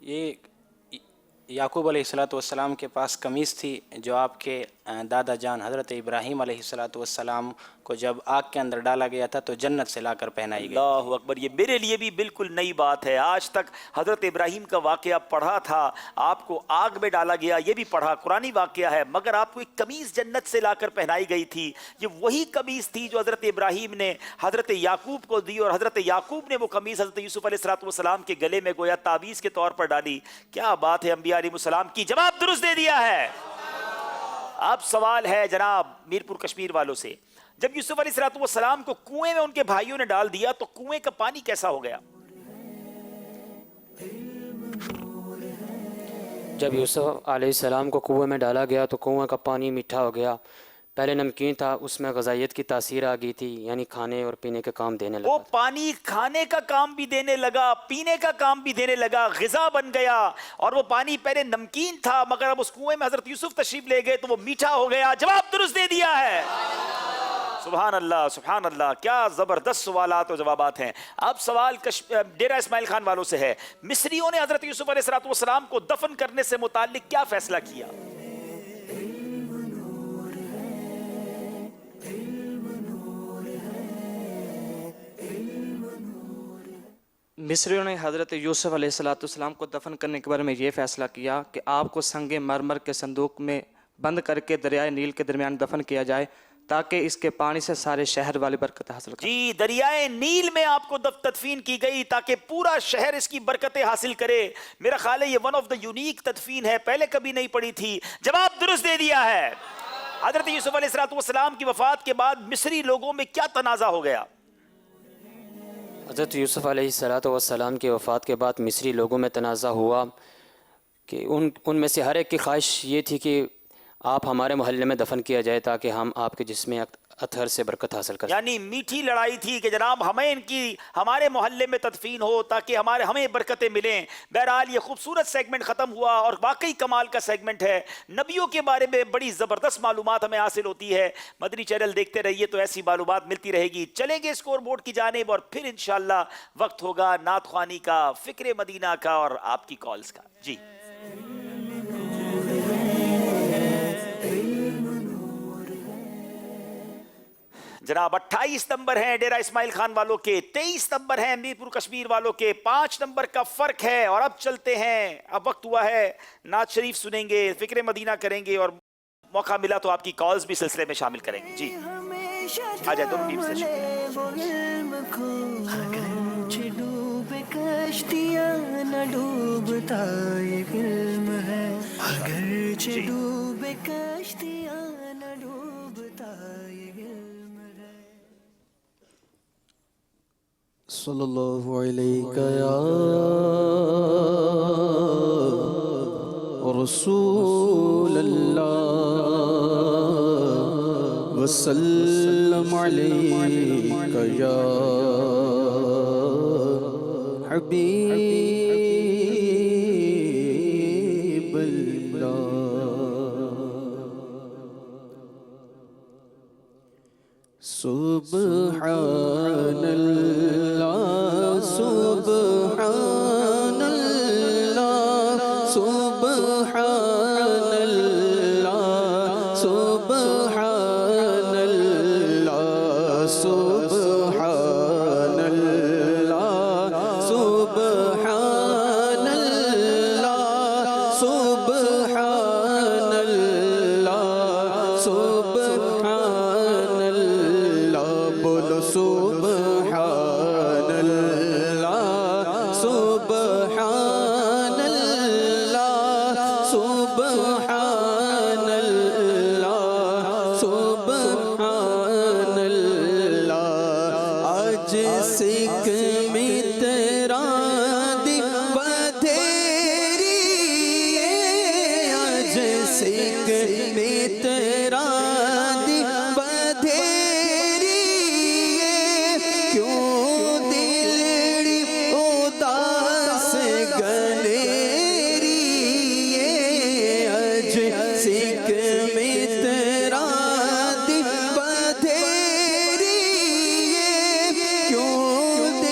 یہ یعقوب علیہ السلام کے پاس قمیص تھی جو آپ کے دادا جان حضرت ابراہیم علیہ السلام کو جب آگ کے اندر ڈالا گیا تھا تو جنت سے لا کر پہنائی گئی. اللہ اکبر. یہ میرے لیے بھی بالکل نئی بات ہے. آج تک حضرت ابراہیم کا واقعہ پڑھا تھا, آپ کو آگ میں ڈالا گیا, یہ بھی پڑھا, قرآنی واقعہ ہے, مگر آپ کو ایک قمیص جنت سے لا کر پہنائی گئی تھی. یہ وہی قمیص تھی جو حضرت ابراہیم نے حضرت یعقوب کو دی, اور حضرت یعقوب نے وہ قمیص حضرت یوسف علیہ السلام کے گلے میں گویا تعویذ کے طور پر ڈالی. کیا بات ہے, انبیاء علیہ السلام کی جواب درست دے دیا ہے. اب سوال ہے جناب میر پور کشمیر والوں سے, جب یوسف علیہ السلام کو کنویں میں ان کے بھائیوں نے ڈال دیا تو کنویں کا پانی کیسا ہو گیا؟ جب یوسف علیہ السلام کو کنویں میں ڈالا گیا تو کنویں کا پانی میٹھا ہو گیا. پہلے نمکین تھا, اس میں غذائیت کی تاثیر آ گئی تھی, یعنی کھانے اور پینے کا کام دینے لگا. وہ پانی کھانے کا کام بھی دینے لگا, پینے کا کام بھی دینے لگا, غذا بن گیا. اور وہ پانی پہلے نمکین تھا, مگر اب اس کنویں میں حضرت یوسف تشریف لے گئے تو وہ میٹھا ہو گیا. جواب درست دے دیا ہے. سبحان اللہ, سبحان اللہ, کیا زبردست سوالات اور جوابات ہیں. اب سوال ڈیرہ اسماعیل خان والوں سے ہے. مصریوں نے حضرت یوسف علیہ السلام کو دفن کرنے سے متعلق کیا فیصلہ کیا؟ مصریوں نے حضرت یوسف علیہ السلام کو دفن کرنے کے بارے میں یہ فیصلہ کیا کہ آپ کو سنگ مرمر کے صندوق میں بند کر کے دریائے نیل کے درمیان دفن کیا جائے تاکہ اس کے پانی سے سارے شہر والی برکت حاصل کریں. جی, دریائے نیل میں آپ کو تدفین کی گئی تاکہ پورا شہر اس کی برکتیں حاصل کرے. میرا خیال ہے یہ ون آف دا یونیک تدفین ہے, پہلے کبھی نہیں پڑی تھی. جواب درست دے دیا ہے. حضرت یوسف علیہ السلام کی وفات کے بعد مصری لوگوں میں کیا تنازع ہو گیا؟ حضرت یوسف علیہ السلام کی وفات کے بعد مصری لوگوں میں تنازع ہوا کہ ان میں سے ہر ایک کی خواہش یہ تھی کہ آپ ہمارے محلے میں دفن کیا جائے تاکہ ہم آپ کے جسم اطہر سے برکت حاصل کر سکیں. یعنی میٹھی لڑائی تھی کہ جناب ہمارے محلے میں تدفین ہو تاکہ ہمیں برکتیں ملیں. بہرحال یہ خوبصورت سیگمنٹ ختم ہوا اور واقعی کمال کا سیگمنٹ ہے. نبیوں کے بارے میں بڑی زبردست معلومات ہمیں حاصل ہوتی ہے. مدنی چینل دیکھتے رہیے تو ایسی معلومات ملتی رہے گی. چلیں گے اسکور بورڈ کی جانب اور پھر انشاءاللہ وقت ہوگا نعت خوانی کا, فکر مدینہ کا اور آپ کی کالز کا. جی جناب 28 نمبر ہیں ڈیرہ اسماعیل خان والوں کے, 23 نمبر ہیں میر پور کشمیر والوں کے, 5 نمبر کا فرق ہے. اور اب چلتے ہیں, اب وقت ہوا ہے نعت شریف سنیں گے, فکر مدینہ کریں گے اور موقع ملا تو آپ کی کالز بھی سلسلے میں شامل کریں گے. جی آ جائے دونوں ٹیم سے. کشتیاں نہ ڈوبتا یہ علم ہے, اگرچہ ڈوبے کشتیاں نہ ڈوبتا یہ علم ہے. صلی اللہ علیہ یا رسول اللہ وسلم علیہ یا حبیب اللہ. سبحان اللہ سبحان اللہ سبحان اللہ سبحان اللہ سبحان اللہ سبحان اللہ سبحان اللہ سبحان اللہ. بولو سبحان اللہ سبحان اللہ سبحان اللہ سبحان اللہ. آج سکھ میں تیرا دی بدھیری, آج سکھ میں تیرا دی بدھیری, کیوں دلڑی اداس گنیری, آج سکھ میں تیرا دی بدھیری, کیوں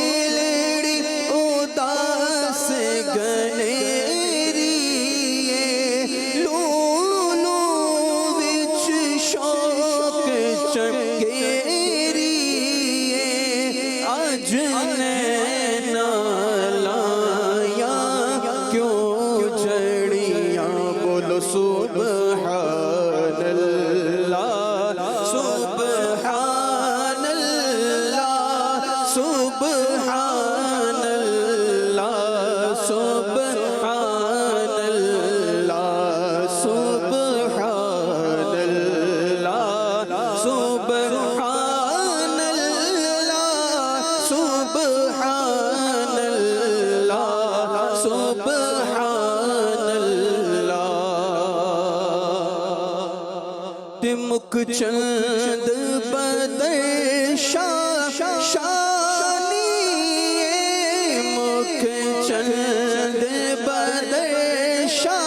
چند بدر شانی مکھ چند بدر شانی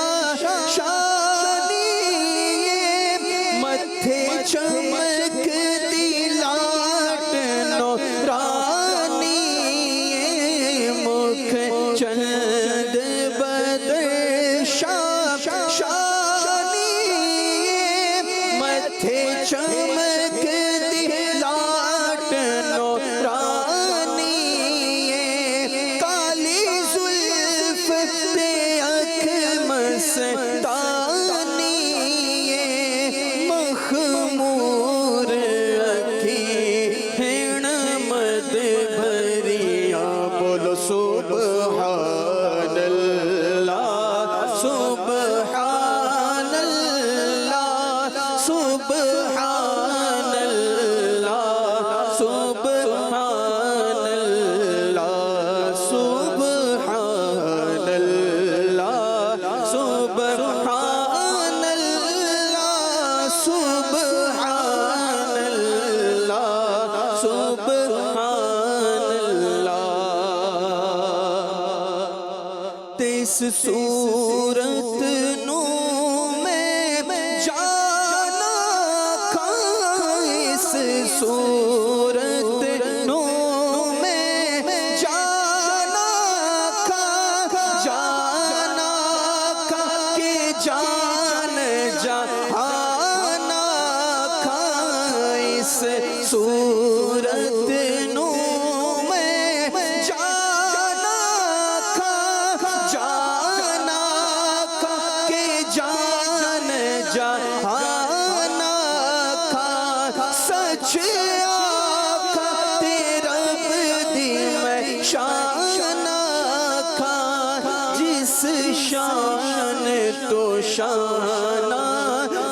متھے چمک دلاٹ نورانی مکھ چند بدر شانی متھے چمک دلاٹ نورانی کالی زلف پہ اکھ مستانی مخمور اکھی ہن مد بھریا بولو سبحان اللہ سبحان اللہ سبحان اللہ سبحان اللہ سبحان اللہ سبحان اللہ سبحان اللہ سبحان اللہ تیس صورت نو میں جانا کھا اس صورت نو میں جانا کھا جانا کھا کہ جان جہانا کھا اس صورت نو میں جانا کھا جانا کھا کہ جان جہانا کھا سچ آقا تیرا بدی میں شان کھا جس شان تو شانہ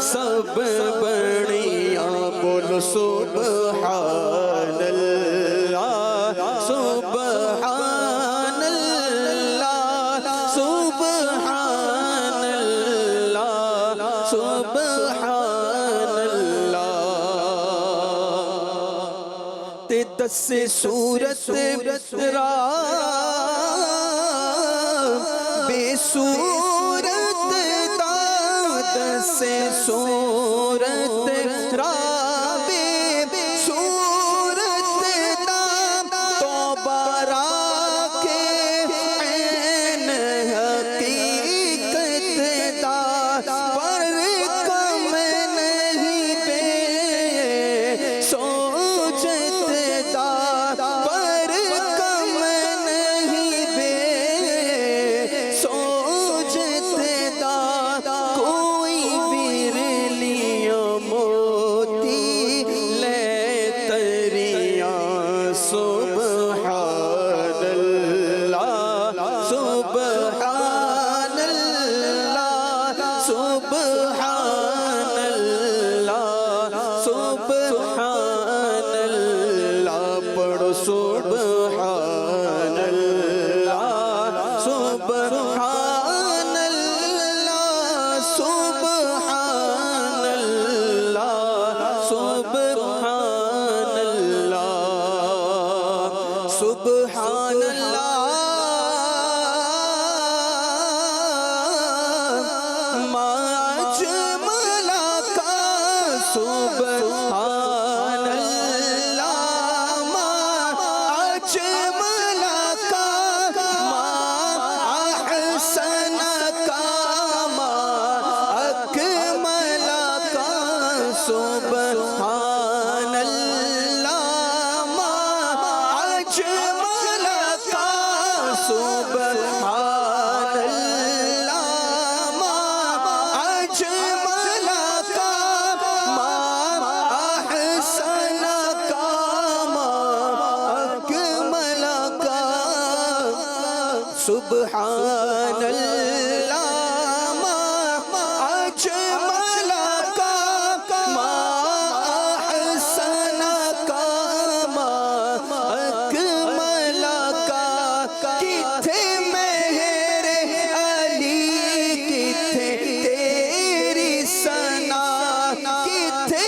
سب بڑیا بولو سبحان اللہ سبحان اللہ سبحان اللہ سبحان اللہ تے دس صورت را بے صورت دا دس صورت را بے صورت دا توبہ را کے عین حقیقت دا پر کم نہیں بے سوچت دا پر کم نہیں بے سوچت دا کوئی برلیاں موتی لے تریاں سبحان اللہ سبحان اللہ سبحان اللہ سبحان اللہ پڑھو سبحان اللہ سبحان اللہ سبحان اللہ سبحان اللہ سبحان اللہ ما اجمل کا سبحان اللہ ما اجمل کا ما احسن کا ما اکمل کا سبحان اللہ ما اجمل کا سبحان اللہ ما اجمل کا ما احسن کا ما اکمل کا سبحان اللہ ما اجمل کا ما احسن کا ما اکمل کا کتھے مہر علی کتھے تیری ثنا کتھے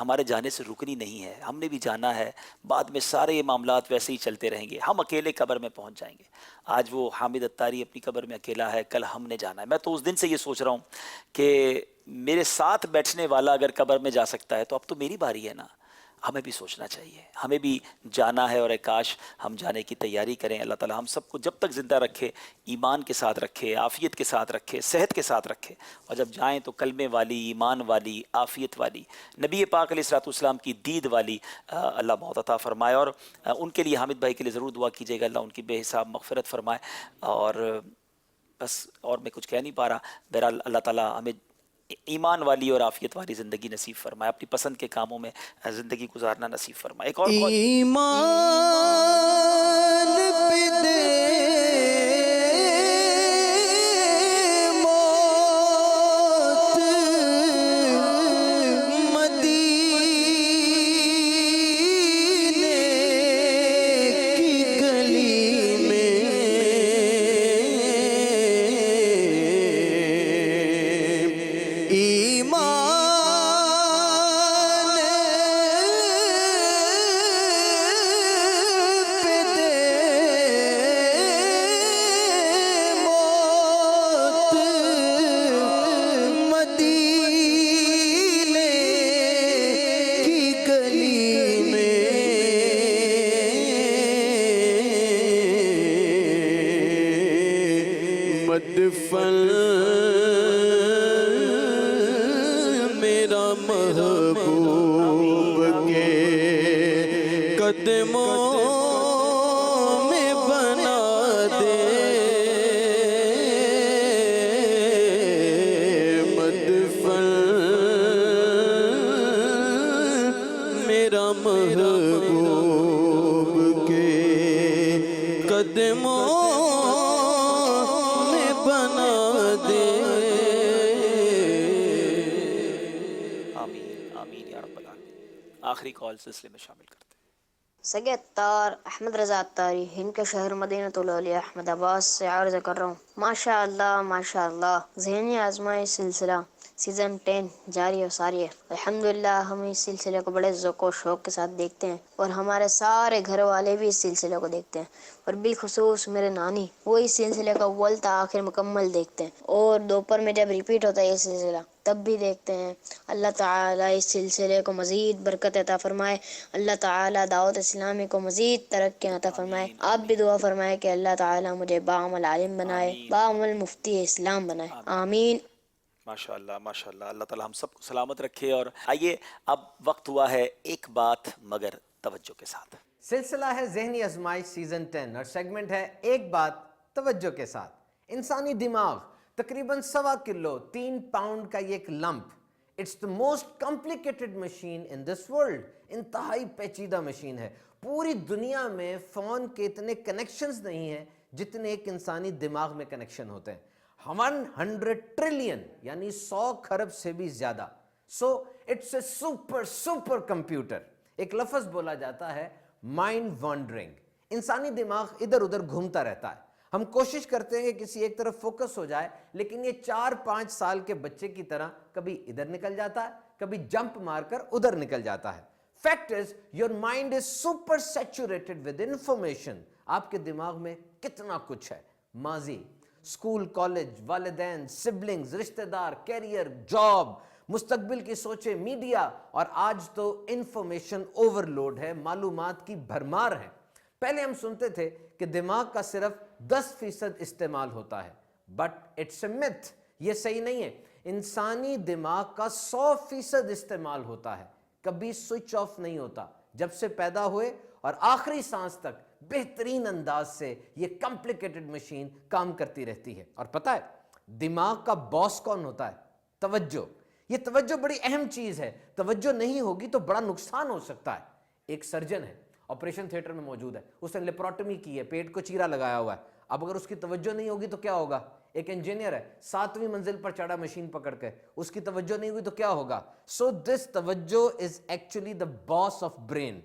ہمارے جانے سے رکنی نہیں ہے. ہم نے بھی جانا ہے, بعد میں سارے یہ معاملات ویسے ہی چلتے رہیں گے. ہم اکیلے قبر میں پہنچ جائیں گے. آج وہ حامد اتاری اپنی قبر میں اکیلا ہے, کل ہم نے جانا ہے. میں تو اس دن سے یہ سوچ رہا ہوں کہ میرے ساتھ بیٹھنے والا اگر قبر میں جا سکتا ہے تو اب تو میری باری ہے نا. ہمیں بھی سوچنا چاہیے, ہمیں بھی جانا ہے, اور کاش ہم جانے کی تیاری کریں. اللہ تعالی ہم سب کو جب تک زندہ رکھے, ایمان کے ساتھ رکھے, عافیت کے ساتھ رکھے, صحت کے ساتھ رکھے, اور جب جائیں تو کلمے والی, ایمان والی, عافیت والی, نبی پاک علیہ الصلوۃ والسلام کی دید والی اللہ بہت عطا فرمائے. اور ان کے لیے حامد بھائی کے لیے ضرور دعا کیجیے گا, اللہ ان کی بے حساب مغفرت فرمائے. اور بس اور میں کچھ کہہ نہیں پا رہا. بہرحال اللہ تعالی ہمیں ایمان والی اور عافیت والی زندگی نصیب فرمائے, اپنی پسند کے کاموں میں زندگی گزارنا نصیب فرمائے. ایک اور ایمان پہ دے موت مدینے کی گلی میں مدفن میرا محبوب کے قدموں میں بنا دے. مدفن میرا محبوب کے قدموں آخری کال سلسلے میں شامل کرتے ہیں. سگے اتار احمد رضا اتاری ہند کے شہر مدینہ الاولیاء احمد آباد سے عرض کر رہا ہوں. ماشاء اللہ ذہنی آزمائش سلسلہ سیزن 10 جاری و ساری ہے. الحمدللہ ہم اس سلسلے کو بڑے ذوق و شوق کے ساتھ دیکھتے ہیں, اور ہمارے سارے گھر والے بھی اس سلسلے کو دیکھتے ہیں, اور بالخصوص میرے نانی, وہ اس سلسلے کا اول تا آخر مکمل دیکھتے ہیں, اور دوپہر میں جب ریپیٹ ہوتا ہے یہ سلسلہ تب بھی دیکھتے ہیں. اللہ تعالیٰ اس سلسلے کو مزید برکت عطا فرمائے. اللہ تعالیٰ دعوت اسلامی کو مزید ترقی عطا فرمائے. آپ بھی دعا فرمائے کہ اللہ تعالیٰ مجھے باعمل عالم بنائے, باعمل مفتی اسلام بنائے. آمین. ماشاءاللہ ماشاءاللہ, اللہ تعالیٰ ہم سب کو سلامت رکھے. اور آئیے اب وقت ہوا ہے ایک بات مگر توجہ کے ساتھ. سلسلہ ہے ذہنی آزمائش سیزن 10 اور سیگمنٹ ہے ایک بات توجہ کے ساتھ. انسانی دماغ تقریباً 1.25 کلو 3 پاؤنڈ کا یہ ایک lump. It's the most complicated machine in this world. انتہائی پیچیدہ مشین ہے. پوری دنیا میں فون کے اتنے کنیکشنز نہیں ہیں جتنے ایک انسانی دماغ میں کنیکشن ہوتے ہیں. 100 ٹریلین یعنی 100 کھرب سے بھی زیادہ. So it's a super computer. ایک لفظ بولا جاتا ہے مائنڈ وانڈرنگ. انسانی دماغ ادھر ادھر گھومتا رہتا ہے. ہم کوشش کرتے ہیں کہ کسی ایک طرف فوکس ہو جائے, لیکن یہ 4-5 سال کے بچے کی طرح کبھی ادھر نکل جاتا ہے, کبھی جمپ مار کر ادھر نکل جاتا ہے. Fact is your mind is super saturated with information. آپ کے دماغ میں کتنا کچھ ہے, ماضی, اسکول, کالج, والدین, سبلنگز, رشتہ دار, کیریئر, جاب, مستقبل کی سوچیں, میڈیا, اور آج تو انفارمیشن اوورلوڈ ہے, معلومات کی بھرمار ہے. پہلے ہم سنتے تھے کہ دماغ کا صرف 10% استعمال ہوتا ہے, بٹ اٹس اے myth. یہ صحیح نہیں ہے. انسانی دماغ کا 100% استعمال ہوتا ہے, کبھی سوئچ آف نہیں ہوتا. جب سے پیدا ہوئے اور آخری سانس تک بہترین انداز سے یہ کمپلیکیٹڈ مشین کام کرتی رہتی ہے. اور پتہ ہے دماغ کا باس کون ہوتا ہے؟ توجہ. یہ توجہ بڑی اہم چیز ہے. توجہ نہیں ہوگی تو بڑا نقصان ہو سکتا ہے. ایک سرجن ہے, آپریشن تھیٹر میں موجود ہے, اس نے لیپروٹمی کی ہے, پیٹ کو چیرا لگایا ہوا ہے. اب اگر اس کی توجہ نہیں ہوگی تو کیا ہوگا؟ ایک انجینئر ہے, 7ویں منزل پر چڑھا مشین پکڑ کے, اس کی توجہ نہیں ہوئی تو کیا ہوگا؟ سو دس توجہ is actually the boss of brain.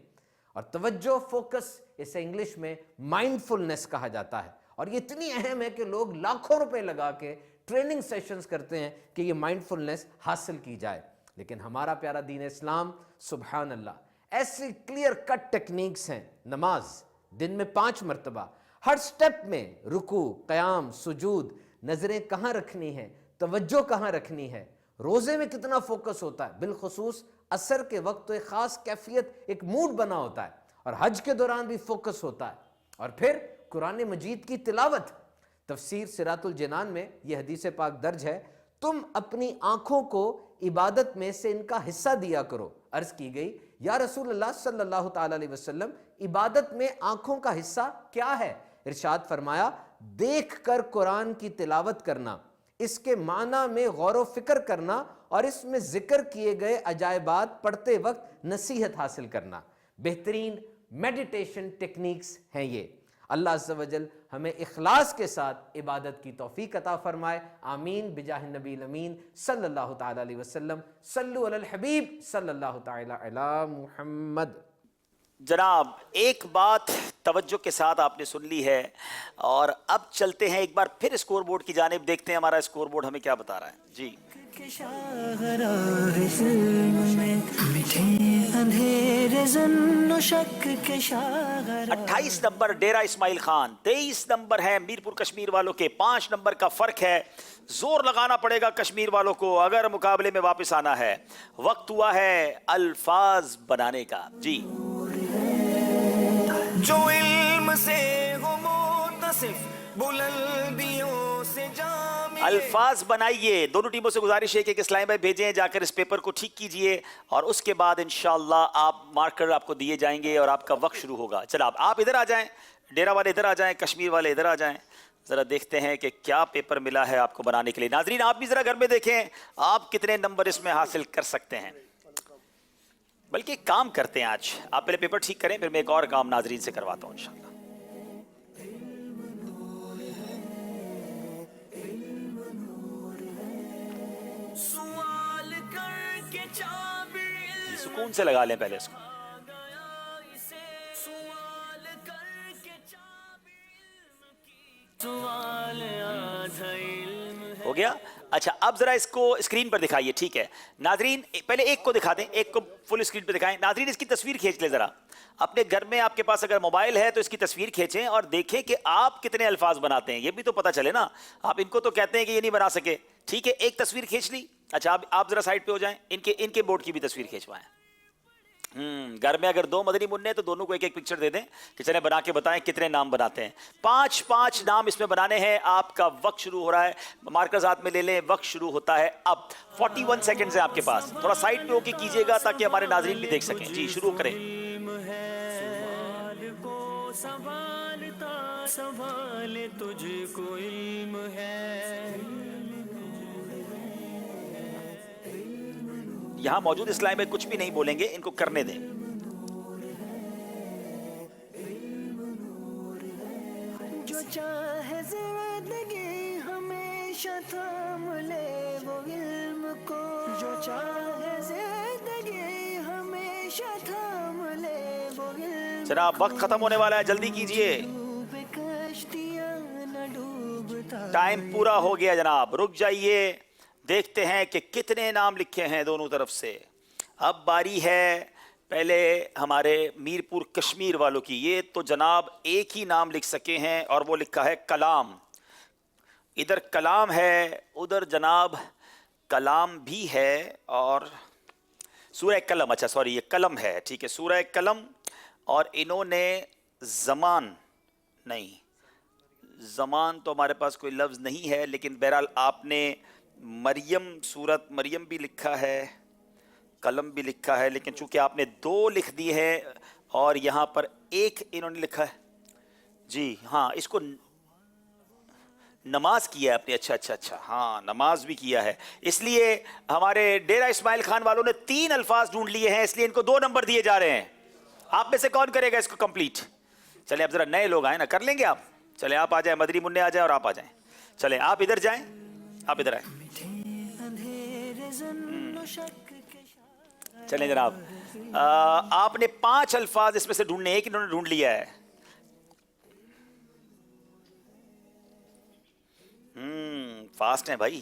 اور توجہ, فوکس, اسے انگلش میں مائنڈفلنس کہا جاتا ہے. اور یہ اتنی اہم ہے کہ لوگ لاکھوں روپے لگا کے ٹریننگ سیشنز کرتے ہیں کہ یہ مائنڈفلنس حاصل کی جائے. لیکن ہمارا پیارا دین اسلام سبحان اللہ ایسی کلیئر کٹ ٹیکنیکس ہیں. نماز دن میں 5 مرتبہ، ہر سٹیپ میں رکوع، قیام، سجود، نظریں کہاں رکھنی ہے، توجہ کہاں رکھنی ہے، روزے میں کتنا فوکس ہوتا ہے، بالخصوص عصر کے وقت تو ایک خاص کیفیت، ایک موڈ بنا ہوتا ہے، اور حج کے دوران بھی فوکس ہوتا ہے. اور پھر قرآن مجید کی تلاوت. تفسیر صراط الجنان میں یہ حدیث پاک درج ہے، تم اپنی آنکھوں کو عبادت میں سے ان کا حصہ دیا کرو. عرض کی گئی یا رسول اللہ صلی اللہ تعالی علیہ وسلم عبادت میں آنکھوں کا حصہ کیا ہے؟ ارشاد فرمایا دیکھ کر قرآن کی تلاوت کرنا، اس کے معنی میں غور و فکر کرنا، اور اس میں ذکر کیے گئے عجائبات پڑھتے وقت نصیحت حاصل کرنا. بہترین میڈیٹیشن ٹیکنیکس ہیں یہ. اللہ عز و جل ہمیں اخلاص کے ساتھ عبادت کی توفیق عطا فرمائے. آمین بجاہ النبی الامین صلی اللہ تعالی علیہ وسلم. صلو علی الحبیب صلی اللہ تعالی علی محمد. جناب ایک بات توجہ کے ساتھ آپ نے سن لی ہے، اور اب چلتے ہیں ایک بار پھر اسکور بورڈ کی جانب، دیکھتے ہیں ہمارا اسکور بورڈ ہمیں کیا بتا رہا ہے. جی 28 نمبر ڈیرہ اسماعیل خان، 23 نمبر ہے میرپور کشمیر والوں کے، 5 نمبر کا فرق ہے. زور لگانا پڑے گا کشمیر والوں کو اگر مقابلے میں واپس آنا ہے. وقت ہوا ہے الفاظ بنانے کا. جی جو علم سے ہو متصف بلندیوں سے جامع. الفاظ بنائیے. دونوں ٹیموں سے گزارش ہے کہ ایک اسلام بھائی بھیجیں، جا کر اس پیپر کو ٹھیک کیجئے، اور اس کے بعد انشاءاللہ آپ مارکر آپ کو دیے جائیں گے اور آپ کا وقت شروع ہوگا. چل آپ ادھر آ جائیں، ڈیرہ والے ادھر آ جائیں، کشمیر والے ادھر آ جائیں. ذرا دیکھتے ہیں کہ کیا پیپر ملا ہے آپ کو بنانے کے لیے. ناظرین آپ بھی ذرا گھر میں دیکھیں آپ کتنے نمبر اس میں حاصل کر سکتے ہیں. بلکہ ایک کام کرتے ہیں، آج آپ پہلے پیپر ٹھیک کریں، پھر میں ایک اور کام ناظرین سے کرواتا ہوں انشاءاللہ. سوال کر کے سکون سے لگا لیں پہلے اس کو. ہو گیا. اچھا اب ذرا اس کو اسکرین پر دکھائیے. ٹھیک ہے ناظرین، پہلے ایک کو دکھا دیں، ایک کو فل اسکرین پہ دکھائیں. ناظرین اس کی تصویر کھینچ لیں ذرا اپنے گھر میں. آپ کے پاس اگر موبائل ہے تو اس کی تصویر کھینچیں اور دیکھیں کہ آپ کتنے الفاظ بناتے ہیں. یہ بھی تو پتہ چلے نا. آپ ان کو تو کہتے ہیں کہ یہ نہیں بنا سکے. ٹھیک ہے ایک تصویر کھینچ لی. اچھا آپ ذرا سائڈ پہ ہو جائیں، ان کے بورڈ کی بھی تصویر کھینچوائیں. گھر میں اگر 2 مدنی منع تو دونوں کو ایک ایک پکچر دے دیں کہ چلیں بنا کے بتائیں کتنے نام بناتے ہیں. 5 نام اس میں بنانے ہیں. آپ کا وقت شروع ہو رہا ہے. مارکرز ہاتھ میں لے لیں، وقت شروع ہوتا ہے اب. 41 سیکنڈز ہیں آپ کے پاس. تھوڑا سائڈ پہ ہو کے کیجئے گا تاکہ ہمارے ناظرین بھی دیکھ سکیں. جی شروع کریں. سوال تجھ کو علم ہے. یہاں موجود اسلام میں کچھ بھی نہیں بولیں گے، ان کو کرنے دیں. جو چاہے زندگی ہمیشہ تھام لے وہ علم کو. جو چاہے زندگی ہمیشہ تھام لے وہ علم. جناب وقت ختم ہونے والا ہے، جلدی کیجئے. ٹائم پورا ہو گیا جناب، رک جائیے. دیکھتے ہیں کہ کتنے نام لکھے ہیں دونوں طرف سے. اب باری ہے پہلے ہمارے میرپور کشمیر والوں کی. یہ تو جناب ایک ہی نام لکھ سکے ہیں اور وہ لکھا ہے کلام. ادھر کلام ہے، ادھر جناب کلام بھی ہے، اور سورہ قلم. اچھا سوری یہ قلم ہے. ٹھیک ہے سورہ قلم. اور انہوں نے زمان نہیں، زمان تو ہمارے پاس کوئی لفظ نہیں ہے، لیکن بہرحال آپ نے مریم، سورت مریم بھی لکھا ہے، قلم بھی لکھا ہے، لیکن چونکہ آپ نے 2 لکھ دی ہے اور یہاں پر 1 انہوں نے لکھا ہے. جی ہاں اس کو نماز کیا ہے اپنی. اچھا ہاں نماز بھی کیا ہے. اس لیے ہمارے ڈیرہ اسماعیل خان والوں نے 3 الفاظ ڈھونڈ لیے ہیں، اس لیے ان کو 2 نمبر دیے جا رہے ہیں. آپ میں سے کون کرے گا اس کو کمپلیٹ؟ چلیں اب ذرا نئے لوگ آئیں نا، کر لیں گے آپ. چلیں آپ آ جائیں، مدنی منع آ جائیں اور آپ آ جائیں. چلیں آپ ادھر جائیں، آپ ادھر آئیں. چلیں جناب آپ نے 5 الفاظ اس میں سے ڈھونڈنے، ایک انہوں نے ڈھونڈ لیا ہے. فاسٹ ہیں بھائی.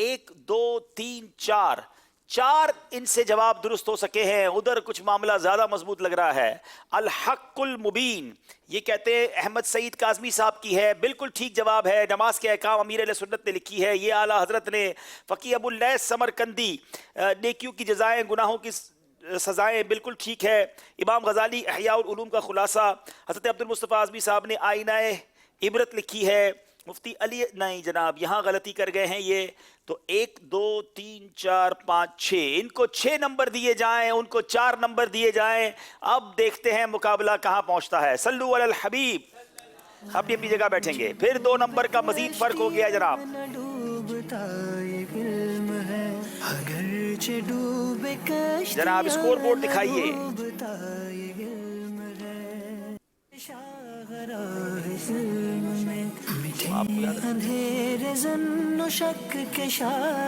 1 2 3 4 4 ان سے جواب درست ہو سکے ہیں. ادھر کچھ معاملہ زیادہ مضبوط لگ رہا ہے. الحق المبین یہ کہتے ہیں احمد سعید کاظمی صاحب کی ہے. بالکل ٹھیک جواب ہے. نماز کے احکام امیر اہل سنت نے لکھی ہے. یہ اعلیٰ حضرت نے فقی ابو اللیث سمرقندی نیکیوں کی جزائیں گناہوں کی سزائیں بالکل ٹھیک ہے. امام غزالی احیاء العلوم کا خلاصہ. حضرت عبد المصطفیٰ اعظمی صاحب نے آئینہ عبرت لکھی ہے. مفتی علی نہیں جناب یہاں غلطی کر گئے ہیں یہ. تو 1 2 3 4 5 6 ان کو 6 نمبر دیے جائیں, ان کو 4 نمبر دیے جائیں. اب دیکھتے ہیں مقابلہ کہاں پہنچتا ہے. صلو علی الحبیب. اپنی اپنی جگہ بیٹھیں گے. پھر 2 نمبر کا مزید فرق ہو گیا جناب. جناب اسکور بورڈ دکھائیے.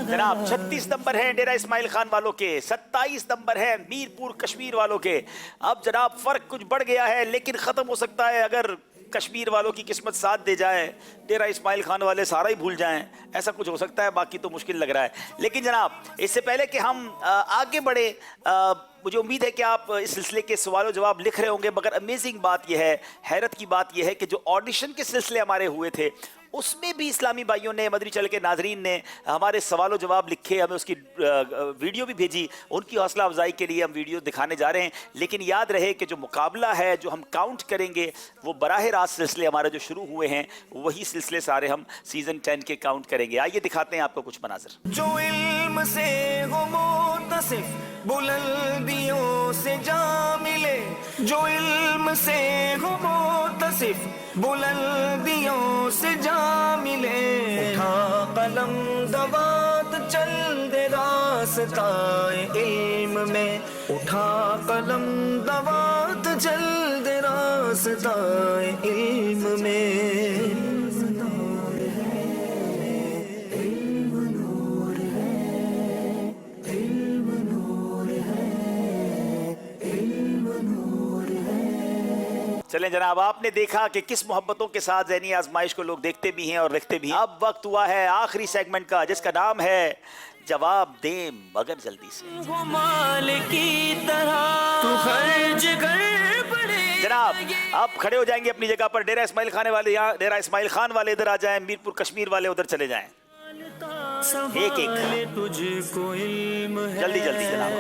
جناب 36 نمبر ہیں ڈیرہ اسماعیل خان والوں کے, 27 نمبر ہیں میرپور کشمیر والوں کے. اب جناب فرق کچھ بڑھ گیا ہے لیکن ختم ہو سکتا ہے اگر کشمیر والوں کی قسمت ساتھ دے جائے, ڈیرہ اسماعیل خان والے سارا ہی بھول جائیں, ایسا کچھ ہو سکتا ہے. باقی تو مشکل لگ رہا ہے. لیکن جناب اس سے پہلے کہ ہم آگے بڑھیں, مجھے امید ہے کہ آپ اس سلسلے کے سوال و جواب لکھ رہے ہوں گے. مگر امیزنگ بات یہ ہے, حیرت کی بات یہ ہے کہ جو آڈیشن کے سلسلے ہمارے ہوئے تھے اس میں بھی اسلامی بھائیوں نے, مدنی چینل کے ناظرین نے ہمارے سوال و جواب لکھے, ہمیں اس کی ویڈیو بھی بھیجی. ان کی حوصلہ افزائی کے لیے ہم ویڈیو دکھانے جا رہے ہیں. لیکن یاد رہے کہ جو مقابلہ ہے جو ہم کاؤنٹ کریں گے وہ براہ راست سلسلے ہمارے جو شروع ہوئے ہیں وہی سلسلے سارے ہم سیزن 10 کے کاؤنٹ کریں گے. آئیے دکھاتے ہیں آپ کو کچھ مناظر. جو علم سے ہو متصف بلندیوں سے جا ملے, جو علم سے ہو متصف بلندیوں سے جا ملے, اٹھا قلم دوات چل دے راستائے علم میں, اٹھا قلم دوات چل دے راستائے علم میں. چلیں جناب, آپ نے دیکھا کہ کس محبتوں کے ساتھ ذہنی آزمائش کو لوگ دیکھتے بھی ہیں اور لکھتے بھی ہیں. اب وقت ہوا ہے آخری سیگمنٹ کا جس کا نام ہے جواب دیں مگر جلدی سے. جناب آپ کھڑے ہو جائیں گے اپنی جگہ پر. ڈیرہ اسماعیل خان والے یہاں, ڈیرہ اسماعیل خان والے ادھر آ جائیں, میرپور کشمیر والے ادھر چلے جائیں. ایک ایک جلدی جلدی جناب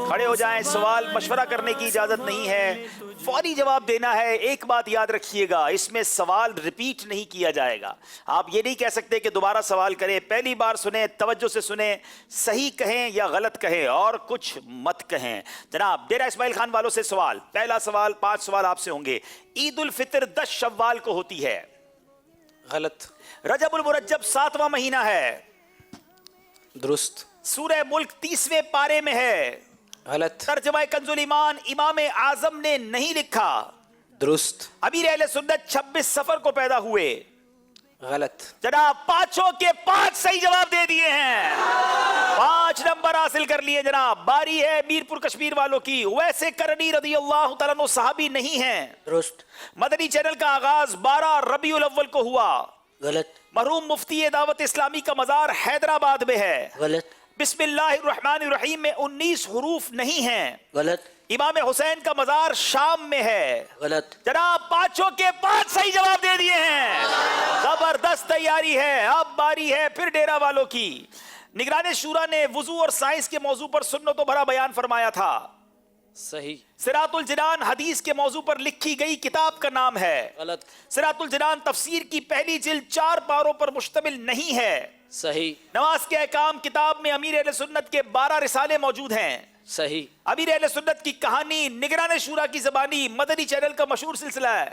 کھڑے ہو جائیں. سوال مشورہ کرنے کی اجازت نہیں ہے, فوری جواب دینا ہے. ایک بات یاد رکھیے گا, اس میں سوال ریپیٹ نہیں کیا جائے گا. آپ یہ نہیں کہہ سکتے کہ دوبارہ سوال کریں. پہلی بار سنیں, توجہ سے سنیں, صحیح کہیں یا غلط کہیں اور کچھ مت کہیں. جناب ڈیرہ اسماعیل خان والوں سے سوال, پہلا سوال 5 سوال آپ سے ہوں گے. عید الفطر 10 شوال کو ہوتی ہے. غلط. رجب المرجب 7واں مہینہ ہے. درست. سورہ ملک 30ویں پارے میں ہے. غلط. ترجمہ کنز الایمان امام اعظم نے نہیں لکھا. درست. امیر اہل سنت 26 صفر کو پیدا ہوئے. غلط. جناب 5 کے 5 صحیح جواب دے دیے ہیں, 5 نمبر حاصل کر لیے. جناب باری ہے میرپور کشمیر والوں کی. ویسے کرنی رضی اللہ تعالیٰ عنہ صحابی نہیں ہیں. درست. مدنی چینل کا آغاز 12 ربیع الاول کو ہوا. غلط. مرحوم مفتی دعوت اسلامی کا مزار حیدرآباد میں ہے. غلط. بسم اللہ الرحمن الرحیم میں 19 حروف نہیں ہیں. غلط. امام حسین کا مزار شام میں ہے. غلط. جناب 5 کے 5 صحیح جواب دے دیے ہیں. زبردست تیاری ہے. اب باری ہے پھر ڈیرہ والوں کی. نگران شورا نے وضو اور سائنس کے موضوع پر سنتوں بھرا بیان فرمایا تھا. صحیح. صراط الجنان حدیث کے موضوع پر لکھی گئی کتاب کا نام ہے. غلط. صراط الجنان تفسیر کی پہلی جلد 4 پاروں پر مشتمل نہیں ہے. صحیح. نماز کے احکام کتاب میں امیر اہل سنت کے 12 رسالے موجود ہیں. صحیح. امیر اہل سنت کی کہانی نگران شورا کی زبانی مدنی چینل کا مشہور سلسلہ ہے.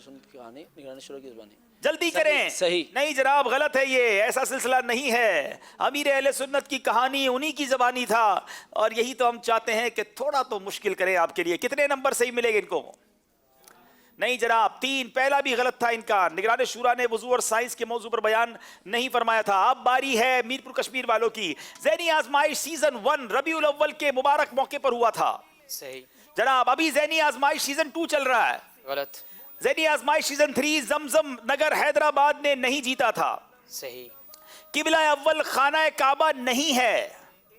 سنت کی کہانی نگران شورا کی زبانی. جلدی کریں. صحیح. نہیں جناب غلط ہے, یہ ایسا سلسلہ نہیں ہے. امیر اہل سنت کی کہانی انہی کی زبانی تھا اور یہی تو ہم چاہتے ہیں کہ تھوڑا تو مشکل کریں آپ کے لیے. کتنے نمبر صحیح ملے گے ان کو؟ نہیں جناب 3. پہلا بھی غلط تھا ان کا. نگران شورا نے وضو اور سائنس کے موضوع پر بیان نہیں فرمایا تھا. اب باری ہے میرپور کشمیر والوں کی. ذہنی آزمائش سیزن 1 ربیع الاول کے مبارک موقع پر ہوا تھا. صحیح. جناب ابھی ذہنی آزمائش سیزن 2 چل رہا ہے. غلط. ذہنی آزمائش سیزن 3 زمزم نگر حیدرآباد نے نہیں جیتا تھا. صحیح. قبلہ اول خانہ کعبہ نہیں ہے.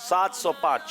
705।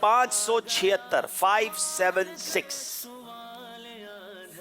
576 576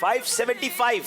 575।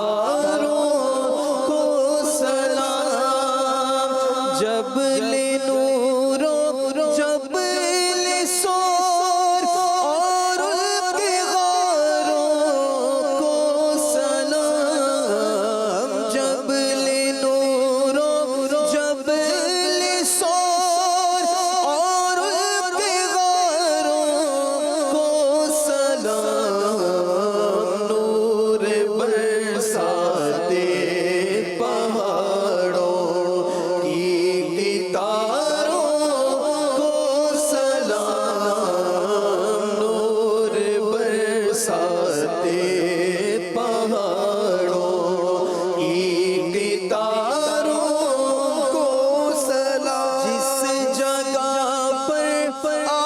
ستاروں کو سلام، جبل نوروں جبل سور اور ان کے غاروں کو سلام، جبل نوروں جبل سور اور ان کے غاروں کو سلام، نور برساتے پہاڑوں کی ستاروں کو سلام، نور برساتے پہاڑوں کی ستاروں کو سلام، جس جگہ پر آ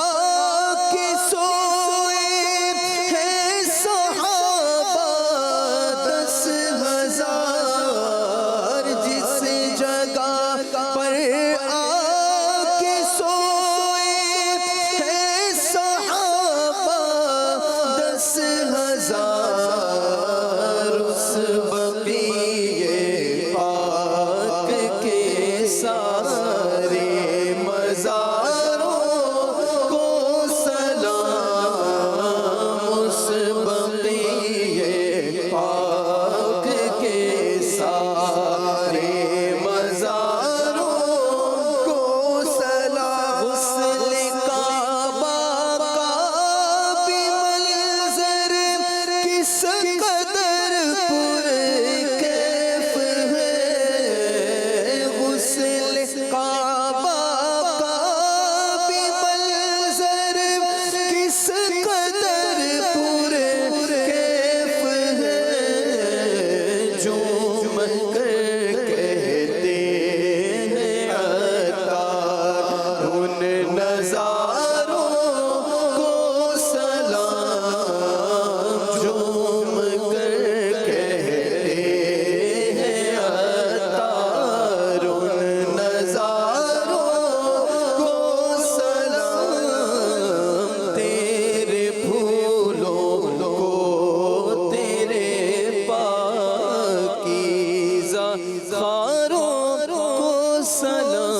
کے سوئے ہیں صحابہ 10,000، جس جگہ پر آ کے سوئے ہیں صحابہ 10,000، اس بقیے پاک کے سارے مزاروں کو سلام، اس بقیے پاک کے سارے مزاروں کو سلام، غسل کعبہ کا بھی منظر کس قدر پرکیف ہے، غسل کعبہ کا بھی منظر کس قدر پرکیف ہے، جھوم کر کہتے ہیں عطار ان نظاروں کو سلام، جھوم کر کہتے ہیں عطار ان نظاروں کو سلام، تیرے پھولوں کو تیرے پاکیزہ خاروں کو سلام۔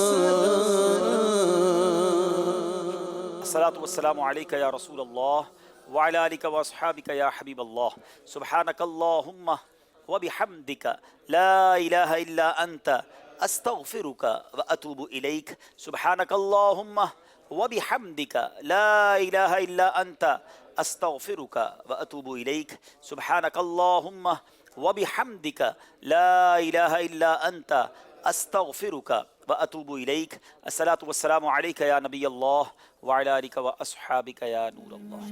الصلاة والسلام عليك يا رسول الله وعلى آلك وأصحابك يا حبيب الله، سبحانك اللهم وبحمدك لا إله إلا أنت أستغفرك وأتوب إليك، سبحانك اللهم وبحمدك لا إله إلا أنت أستغفرك وأتوب إليك، سبحانك اللهم وبحمدك لا إله إلا أنت أستغفرك وأتوب إليك، الصلاة والسلام عليك يا نبي الله وعلى آلك وأصحابك يا نور الله۔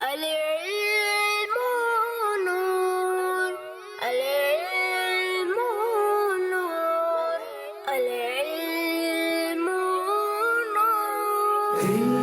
العلم نور، العلم نور، العلم نور۔